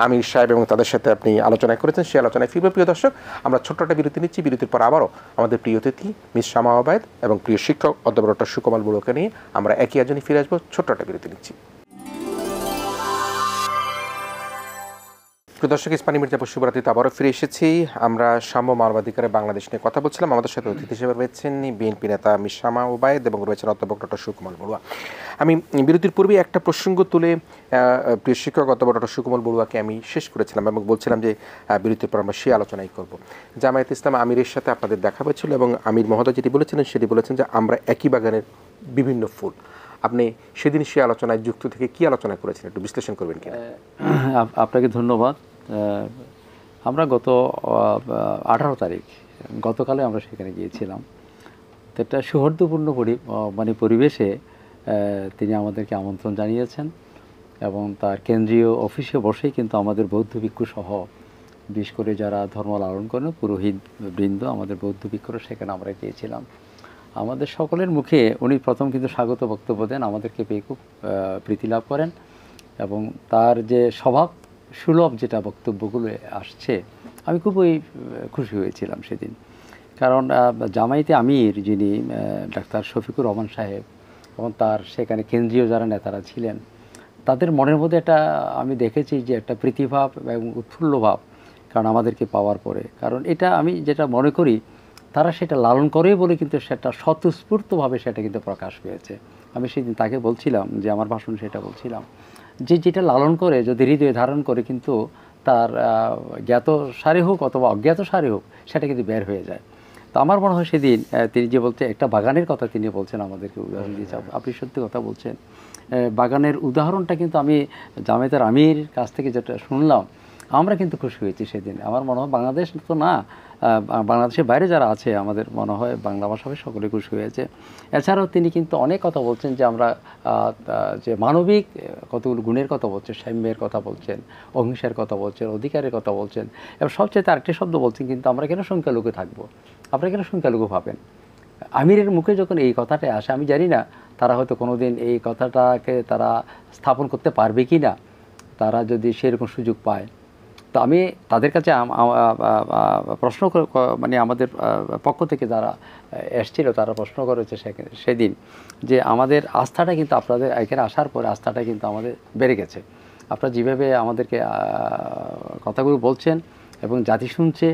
আমির সাহেব এবং তাদের সাথে আপনি আলোচনা করেছেন, সেই আলোচনায় ফিরবে। প্রিয় দর্শক, আমরা ছোট্ট একটা বিরতি নিচ্ছি। বিরতির পর আবারও আমাদের প্রিয় অতিথি মিস শামা ওবায়েদ এবং প্রিয় শিক্ষক অধ্যাপক ডক্টর সুকুমার বড়ুয়াকে নিয়ে আমরা একই আয়োজনে ফিরে আসবো। ছোট্ট একটা বিরতি নিচ্ছি। দর্শক, ইস্পানি মির্জাপুর শুভরাত্রিতে আবারও ফিরে এসেছি। আমরা সাম্য মানবাধিকারে বাংলাদেশ নিয়ে কথা বলছিলাম। আমাদের সাথে অতিথি হিসেবে রয়েছেন বিএনপি নেতা মিস শামা ওবায়েদ এবং রয়েছেন অধ্যাপক ডক্টর সুকুমার বড়ুয়া। আমি বিরতির পূর্বে একটা প্রসঙ্গ তুলে প্রিয় শিক্ষক অধ্যাপক ডক্টর সুকুমার বড়ুয়াকে আমি শেষ করেছিলাম এবং বলছিলাম যে বিরতির পর আমরা সেই আলোচনাই করব। জামায়াত ইসলাম আমিরের সাথে আপনাদের দেখা হয়েছিল এবং আমির মহোদয় যেটি বলেছিলেন সেটি বলেছেন যে আমরা একই বাগানের বিভিন্ন ফুল। আপনি সেদিন সেই আলোচনায় যুক্ত থেকে কি আলোচনা করেছেন, একটু বিশ্লেষণ করবেন কি? আপনাকে ধন্যবাদ। আমরা গত 18 তারিখ, গতকালে আমরা সেখানে গিয়েছিলাম। তো একটা সৌহার্দ্যপূর্ণ পরিবেশে তিনি আমাদেরকে আমন্ত্রণ জানিয়েছেন এবং তার কেন্দ্রীয় অফিসে বসেই কিন্তু আমাদের বৌদ্ধ ভিক্ষু সহ বিশেষ করে যারা ধর্ম লালন করেন পুরোহিত বৃন্দ আমাদের বৌদ্ধ ভিক্ষুরা সেখানে আমরা গিয়েছিলাম। আমাদের সকলের মুখে উনি প্রথম কিন্তু স্বাগত বক্তব্য দেন, আমাদেরকে পেয়ে খুব প্রীতি লাভ করেন এবং তার যে স্বভাব সুলভ যেটা বক্তব্যগুলো আসছে আমি খুবই খুশি হয়েছিলাম সেদিন। কারণ জামায়াতে আমির যিনি ডাক্তার শফিকুর রহমান সাহেব এবং তার সেখানে কেন্দ্রীয় যারা নেতারা ছিলেন তাদের মনের মধ্যে একটা আমি দেখেছি যে একটা প্রীতিভাব এবং উৎফুল্ল ভাব, কারণ আমাদেরকে পাওয়ার পরে। কারণ এটা আমি যেটা মনে করি তারা সেটা লালন করে বলে কিন্তু সেটা স্বতঃস্ফূর্তভাবে সেটা কিন্তু প্রকাশ পেয়েছে। আমি সেদিন তাকে বলছিলাম যে আমার ভাষণ সেটা বলছিলাম যে যেটা লালন করে যদি হৃদয়ে ধারণ করে কিন্তু তার জ্ঞাত সারে হোক অথবা অজ্ঞাত সারে হোক সেটা কিন্তু বের হয়ে যায়। তো আমার মনে হয় সেদিন তিনি যে বলতে একটা বাগানের কথা তিনি বলছেন আমাদেরকে উদাহরণ দিয়েছে, আপনি সত্যি কথা বলছেন। বাগানের উদাহরণটা কিন্তু আমি জামায়াতের আমির কাছ থেকে যেটা শুনলাম আমরা কিন্তু খুশি হয়েছি সেদিন। আমার মনে হয় বাংলাদেশ তো না, বাংলাদেশের বাইরে যারা আছে আমাদের মনে হয় বাংলা ভাষায় সকলে খুশি হয়েছে। এছাড়াও তিনি কিন্তু অনেক কথা বলছেন যে আমরা যে মানবিক কতগুলো গুণের কথা বলছেন, সাম্যের কথা বলছেন, অহিংসার কথা বলছেন, অধিকারের কথা বলছেন এবং সবচেয়ে আরেকটি শব্দ বলছেন কিন্তু আমরা কেন সংখ্যালঘু থাকবো, আপনারা কেন সংখ্যালঘু ভাবেন। আমিরের মুখে যখন এই কথাটা আসে আমি জানি না তারা হয়তো কোনোদিন এই কথাটাকে তারা স্থাপন করতে পারবে কি না, তারা যদি সেরকম সুযোগ পায়। তো আমি তাদের কাছে প্রশ্ন মানে আমাদের পক্ষ থেকে যারা এসছিল তারা প্রশ্ন করেছে সেদিন যে আমাদের আস্থাটা কিন্তু আপনাদের এখানে আসার পরে আস্থাটা কিন্তু আমাদের বেড়ে গেছে। আপনারা যেভাবে আমাদেরকে কথাগুলো বলছেন এবং জাতি শুনছে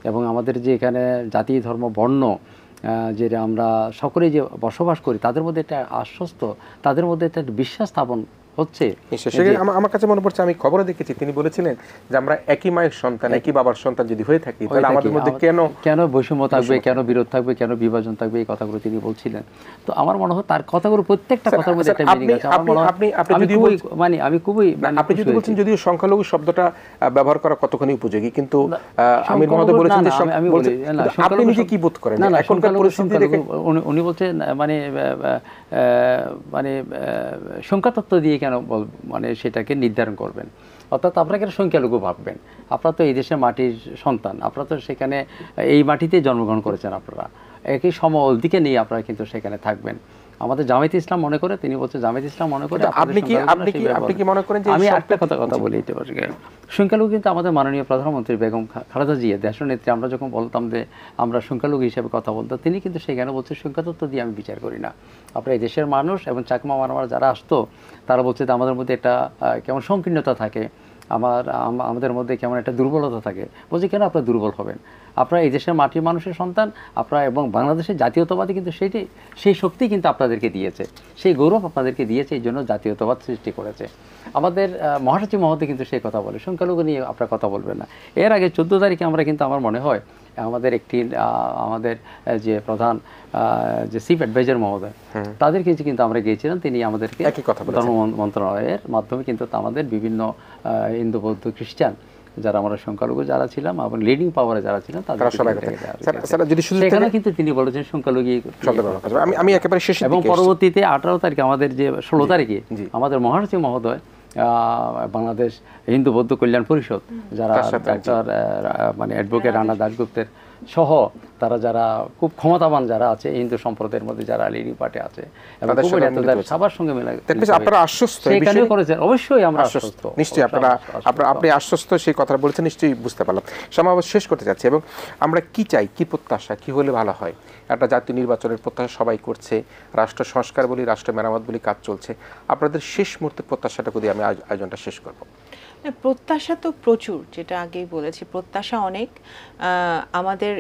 এবং আমাদের যে এখানে জাতি ধর্ম বর্ণ যে আমরা সকলেই যে বসবাস করি তাদের মধ্যে একটা আশ্বস্ত, তাদের মধ্যে একটা বিশ্বাস স্থাপন হচ্ছে। আমার কাছে মনে পড়ছে আমি খবরে দেখেছি তিনি বলেছিলেন যে আমরা একই মায়ের সন্তান একই বাবার সন্তান যদি হয়ে থাকি তাহলে আমাদের মধ্যে কেন বৈষম্য থাকবে, কেন বিরোধ থাকবে, কেন বিভাজন থাকবে, এই কথাগুলো তিনি বলছিলেন। তো আমার মনে হয় তার কথাগুলো প্রত্যেকটা কথার মধ্যে একটা মিনিং আছে। আমি খুবই আপনি যদি বলছেন যদিও সংখ্যালঘু শব্দটা ব্যবহার করা কতখানি উপযোগী, কিন্তু আমির মহোদয় বলেছেন যে আমি বলি আপনি নিজে কি বোধ করেন এখনকার পরিস্থিতি দেখে? উনি বলছেন মানে সংখ্যা তত্ত্ব দিয়ে কেন মানে সেটাকে নির্ধারণ করবেন, অর্থাৎ আপনারা কেন সংখ্যালঘু ভাববেন, আপনারা তো এই দেশের মাটির সন্তান, আপনারা তো সেখানে এই মাটিতে জন্মগ্রহণ করেছেন, আপনারা একই সম অধিকার নিয়ে আপনারা কিন্তু সেখানে থাকবেন। আমাদের জামায়াতে ইসলাম মনে করে, তিনি বলছেন জামায়াতে ইসলাম মনে করে আপনি কি মনে করেন যে আমি একটা কথা বলি এটা সংখ্যালঘু কিন্তু আমাদের মাননীয় প্রধানমন্ত্রী বেগম খালেদা জিয়া দেশনেত্রী আমরা যখন বলতাম যে আমরা সংখ্যালঘু হিসেবে কথা বলতাম তিনি কিন্তু সেখানে বলছে সংখ্যাতত্ত্ব দিয়ে আমি বিচার করি না, আপনার এই দেশের মানুষ এবং চাকমা মারমার যারা আসতো তারা বলছে যে আমাদের মধ্যে একটা কেমন সংকীর্ণতা থাকে, আমাদের মধ্যে কেমন একটা দুর্বলতা থাকে। বলছি কেন আপনারা দুর্বল হবেন, আপনারা এই দেশের মাটির মানুষের সন্তান, আপনারা এবং বাংলাদেশের জাতীয়তাবাদী কিন্তু সেই শক্তি কিন্তু আপনাদেরকে দিয়েছে, সেই গৌরব আপনাদেরকে দিয়েছে, এই জন্য জাতীয়তাবাদ সৃষ্টি করেছে। আমাদের মহাসচিব মহোদয় কিন্তু সেই কথা বলে সংখ্যালঘু নিয়ে আপনারা কথা বলবেন না। এর আগে 14 তারিখে আমরা কিন্তু আমার মনে হয় আমাদের আমাদের যে প্রধান যে চিফ অ্যাডভাইজার মহোদয় তাদেরকে কিন্তু আমরা গিয়েছিলাম, তিনি আমাদেরকে ধর্ম মন্ত্রণালয়ের মাধ্যমে কিন্তু আমাদের বিভিন্ন হিন্দু বৌদ্ধ খ্রিস্টান যারা আমরা সংখ্যালঘু যারা ছিলাম এবং লিডিং পাওয়ারে যারা ছিলেন সেখানে কিন্তু তিনি বলেছেন সংখ্যালঘু। আমি একেবারে শেষ এবং পরবর্তীতে 18 তারিখে আমাদের যে 16 তারিখে আমাদের মহাসচিব মহোদয় বাংলাদেশ হিন্দু বৌদ্ধ কল্যাণ পরিষদ যারা ডাক্তার মানে অ্যাডভোকেট রানা দাশগুপ্তের সহ তারা যারা খুব ক্ষমতাবান যারা আছে হিন্দু সম্প্রদায়ের মধ্যে যারা লিডিং পার্টি আছে এবং সবার সঙ্গে মিলে আপনারা আশ্বস্ত করেছেন। অবশ্যই আমরা আশ্বস্ত, নিশ্চয়ই আপনি আশ্বস্ত সেই কথা বলছেন, নিশ্চয়ই বুঝতে পারলাম। সমাবেশ শেষ করতে যাচ্ছি এবং আমরা কি চাই, কি প্রত্যাশা, কি হলে ভালো হয়। একটা জাতীয় নির্বাচনের প্রত্যাশা সবাই করছে, রাষ্ট্র সংস্কার বলি রাষ্ট্র মেরামত বলি কাজ চলছে, আপনাদের শেষ মুহূর্তের প্রত্যাশাটা দিয়ে আমি আয়োজনটা শেষ করব। প্রত্যাশা তো প্রচুর, যেটা আগেই বলেছি প্রত্যাশা অনেক। আমাদের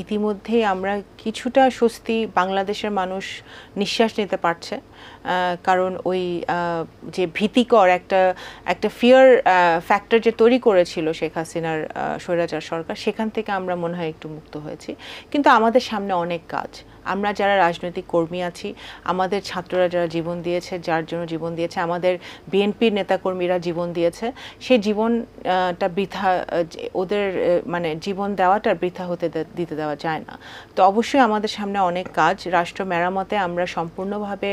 ইতিমধ্যেই আমরা কিছুটা স্বস্তি বাংলাদেশের মানুষ নিঃশ্বাস নিতে পারছে, কারণ ওই যে ভীতিকর একটা ফিয়ার ফ্যাক্টর যে তৈরি করেছিল শেখ হাসিনার স্বৈরাচার সরকার, সেখান থেকে আমরা মনে হয় একটু মুক্ত হয়েছি। কিন্তু আমাদের সামনে অনেক কাজ, আমরা যারা রাজনৈতিক কর্মী আছি, আমাদের ছাত্ররা যারা জীবন দিয়েছে, যার জন্য জীবন দিয়েছে, আমাদের বিএনপির নেতাকর্মীরা জীবন দিয়েছে, সেই জীবনটা বৃথা, ওদের মানে জীবন দেওয়াটা বৃথা হতে দিতে দেওয়া যায় না। তো অবশ্যই আমাদের সামনে অনেক কাজ। রাষ্ট্র মেরামতে আমরা সম্পূর্ণভাবে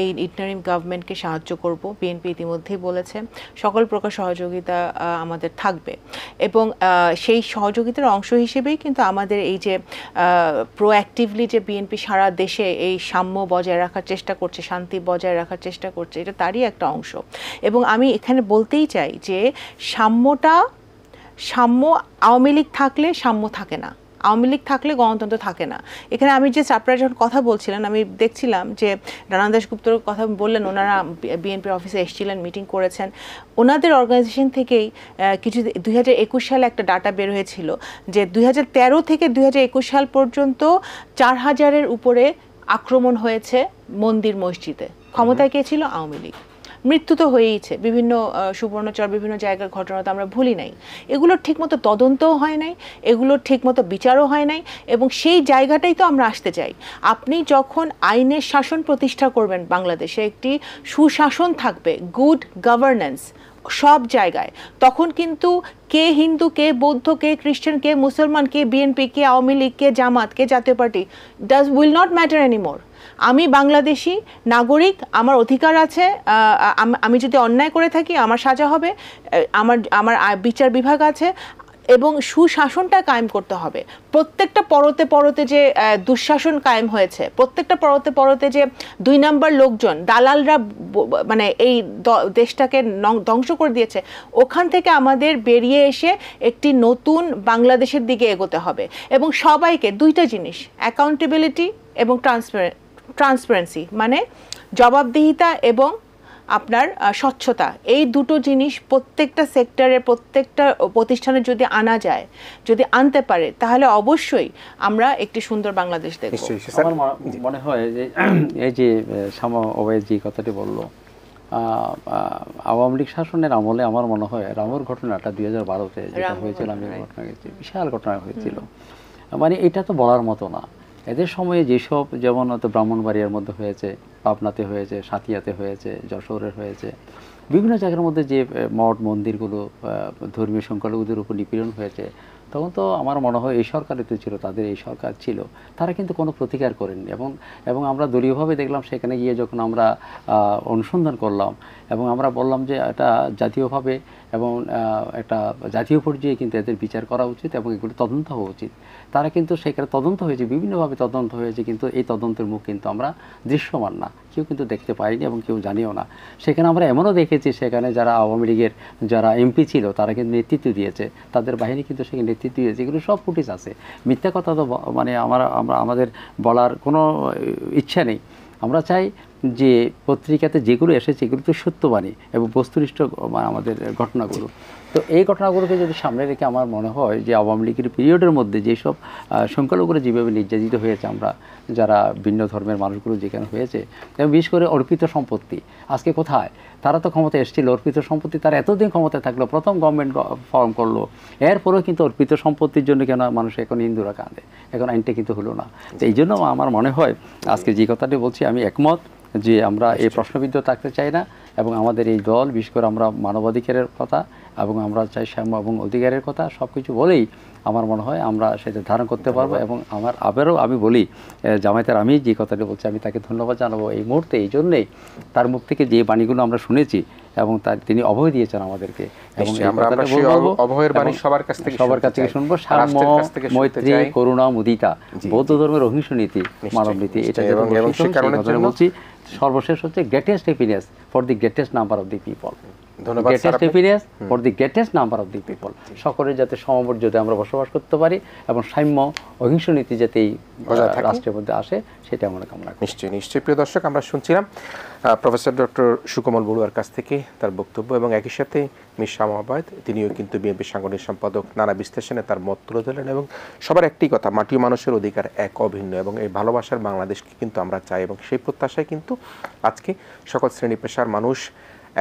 এই ইন্টারিম গভর্নমেন্টকে সাহায্য করব, বিএনপি ইতিমধ্যেই বলেছে। সকল প্রকার সহযোগিতা আমাদের থাকবে এবং সেই সহযোগিতার অংশ হিসেবেই কিন্তু আমাদের এই যে প্রোঅ্যাক্টিভলি যে বিএনপি সারা দেশে এই সাম্য বজায় রাখার চেষ্টা করছে, শান্তি বজায় রাখার চেষ্টা করছে, এটা তারই একটা অংশ। এবং আমি এখানে বলতেই চাই যে সাম্য আওয়ামী লীগ থাকলে সাম্য থাকে না, আওয়ামী লীগ থাকলে গণতন্ত্র থাকে না। এখানে আমি যে আপনারা যখন কথা বলছিলেন, আমি দেখছিলাম যে রানা দাশগুপ্তর কথা বললেন, ওনারা বিএনপির অফিসে এসেছিলেন, মিটিং করেছেন। ওনাদের অর্গানাইজেশন থেকেই কিছু 2021 সালে একটা ডাটা বের হয়েছিল যে 2013 থেকে 2021 সাল পর্যন্ত 4000-এর উপরে আক্রমণ হয়েছে মন্দির মসজিদে। ক্ষমতায় কে ছিল? আওয়ামী লীগ। মৃত্যু তো হয়েইছে, বিভিন্ন সুবর্ণচর বিভিন্ন জায়গার ঘটনা তো আমরা ভুলি নাই। এগুলোর ঠিকমতো তদন্তও হয় নাই, এগুলোর ঠিকমতো বিচারও হয় নাই, এবং সেই জায়গাটাই তো আমরা আসতে চাই। আপনি যখন আইনের শাসন প্রতিষ্ঠা করবেন বাংলাদেশে, একটি সুশাসন থাকবে, গুড গভর্নেন্স সব জায়গায়, তখন কিন্তু কে হিন্দু, কে বৌদ্ধ, কে খ্রিস্টান, কে মুসলমান, কে বিএনপি, কে আওয়ামী লীগ, কে জামাত, কে জাতীয় party will not matter anymore. আমি বাংলাদেশি নাগরিক, আমার অধিকার আছে। আমি যদি অন্যায় করে থাকি আমার সাজা হবে, আমার বিচার বিভাগ আছে, এবং সুশাসনটা কায়েম করতে হবে। প্রত্যেকটা পরতে পরতে যে দুঃশাসন কায়েম হয়েছে, প্রত্যেকটা পরতে পরতে যে 2 নাম্বার লোকজন, দালালরা মানে এই দেশটাকে ধ্বংস করে দিয়েছে, ওখান থেকে আমাদের বেরিয়ে এসে একটি নতুন বাংলাদেশের দিকে এগোতে হবে। এবং সবাইকে 2টা জিনিস, অ্যাকাউন্টেবিলিটি এবং ট্রান্সপারেন্সি, মানে জবাবদিহিতা এবং আপনার স্বচ্ছতা, এই দুটো জিনিস প্রত্যেকটা সেক্টরের প্রত্যেকটা প্রতিষ্ঠানে যদি আনা যায়, যদি আনতে পারে, তাহলে অবশ্যই আমরা একটি সুন্দর বাংলাদেশ দেখব। আমার মনে হয় যে এই যে শামা ওবায়দ যে কথাটি বললো, আওয়ামী লীগ শাসনের আমলে আমার মনে হয় রামুর ঘটনাটা 2012-তে যেটা হয়েছিল, আমি ঘটনা গেছি, বিশাল ঘটনা হয়েছিল। মানে এটা তো বলার মতো না। এদের সময়ে যেসব, যেমন হয়তো ব্রাহ্মণবাড়িয়ার মধ্যে হয়েছে, পাবনাতে হয়েছে, সাথিয়াতে হয়েছে, যশোরের হয়েছে, বিভিন্ন জায়গার মধ্যে যে মঠ মন্দিরগুলো ধর্মীয় সংখ্যালঘুদের উপর নিপীড়ন হয়েছে, তখন তো আমার মনে হয় এই সরকারই তো ছিল, তাদের এই সরকার ছিল, তারা কিন্তু কোনো প্রতিকার করেননি। এবং আমরা দলীয়ভাবে দেখলাম, সেখানে গিয়ে যখন আমরা অনুসন্ধান করলাম এবং আমরা বললাম যে এটা জাতীয়ভাবে এবং একটা জাতীয় পর্যায়ে কিন্তু এদের বিচার করা উচিত এবং এগুলো তদন্ত হওয়া উচিত। তারা কিন্তু সেখানে তদন্ত হয়েছে, বিভিন্নভাবে তদন্ত হয়েছে, কিন্তু এই তদন্তের মুখ কিন্তু আমরা দৃশ্যমান না, কেউ কিন্তু দেখতে পাইনি এবং কেউ জানিও না। সেখানে আমরা এমনও দেখেছি, সেখানে যারা আওয়ামী লীগের যারা এমপি ছিল তারা কিন্তু নেতৃত্ব দিয়েছে, তাদের বাহিনী কিন্তু সেখানে নেতৃত্ব দিয়েছে, এগুলো সব ফুটেজ আছে। মিথ্যা কথা তো মানে আমাদের বলার কোনো ইচ্ছা নেই। আমরা চাই যে পত্রিকাতে যেগুলো এসেছে এগুলো তো সত্যবাণী এবং বস্তুনিষ্ঠ আমাদের ঘটনাগুলো। তো এই ঘটনাগুলোকে যদি সামনে রেখে আমার মনে হয় যে আওয়ামী লীগের পিরিয়ডের মধ্যে যেসব সংখ্যালঘুরা যেভাবে নির্যাতিত হয়েছে, আমরা যারা ভিন্ন ধর্মের মানুষগুলো যেখানে হয়েছে, এবং বিশেষ করে অর্পিত সম্পত্তি আজকে কোথায়? তারা তো ক্ষমতা এসেছিল, অর্পিত সম্পত্তি তারা এতদিন ক্ষমতায় থাকলো, প্রথম গভর্নমেন্ট ফর্ম করলো, এরপরেও কিন্তু অর্পিত সম্পত্তির জন্য কেন মানুষ এখন হিন্দুরা কাঁদে, এখন আইনটা কিন্তু হলো না। তো এই জন্য আমার মনে হয় আজকে যে কথাটি বলছি আমি একমত যে আমরা এই প্রশ্নবিদ্ধ থাকতে চাই না, এবং আমাদের এই দল বিশেষ করে আমরা মানবাধিকারের কথা এবং আমরা চাই সাম্য এবং অধিকারের কথা সব কিছু বলেই আমার মনে হয় আমরা সেটা ধারণ করতে পারবো। এবং আমার আবারও আমি বলি, জামায়াতের আমি যে কথাটি বলছি আমি তাকে ধন্যবাদ জানাবো এই মুহূর্তে, এই জন্যেই তার মুখ থেকে যে বাণীগুলো আমরা শুনেছি এবং তিনি অভয় দিয়েছেন আমাদেরকে, এবং অভয়ের বাণী সবার কাছ থেকে শুনবো। সাম্য, মৈত্রী, করুণা, মুদিতা, বৌদ্ধ ধর্মের অহিংস নীতি, মানব নীতি, এটা বলছি। সর্বশেষ হচ্ছে greatest happiness for the greatest number of the people. সকলের যাতে সমমর্যাদায় আমরা বসবাস করতে পারি এবং সাম্য অহিংস নীতি যাতে এই রাষ্ট্রের মধ্যে আসে, সেটা আমরা কামনা করি। নিশ্চয়ই প্রিয় দর্শক, আমরা শুনছিলাম প্রফেসর ডক্টর সুকোমল বড়ুয়ার কাছ থেকে তার বক্তব্য, এবং একই সাথে মির শামা ওবায়দ, তিনিও কিন্তু বিএনপির সাংগঠনিক সম্পাদক, নানা বিশ্লেষণে তার মত তুলে ধরলেন। এবং সবার একটি কথা, মাটি মানুষের অধিকার এক অভিন্ন, এবং এই ভালোবাসার বাংলাদেশকে কিন্তু আমরা চাই, এবং সেই প্রত্যাশায় কিন্তু আজকে সকল শ্রেণী পেশার মানুষ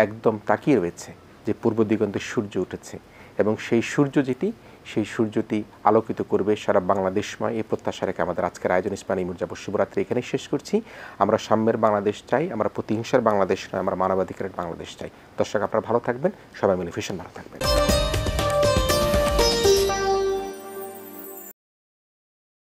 একদম তাকিয়ে রয়েছে যে পূর্ব দিগন্তে সূর্য উঠেছে, এবং সেই সূর্য যেটি সেই সূর্যটি আলোকিত করবে সারা বাংলাদেশময়। এই প্রত্যাশা রেখে আমাদের আজকের আয়োজন ইস্পাহানি মির্জাপুর শুভরাত্রি এখানেই শেষ করছি। আমরা সাম্যের বাংলাদেশ চাই, আমরা প্রতিহিংসার বাংলাদেশ নয়, আমরা মানবাধিকারের বাংলাদেশ চাই। দর্শক আপনারা ভালো থাকবেন, সবাই মিলে ভীষণ ভালো থাকবেন।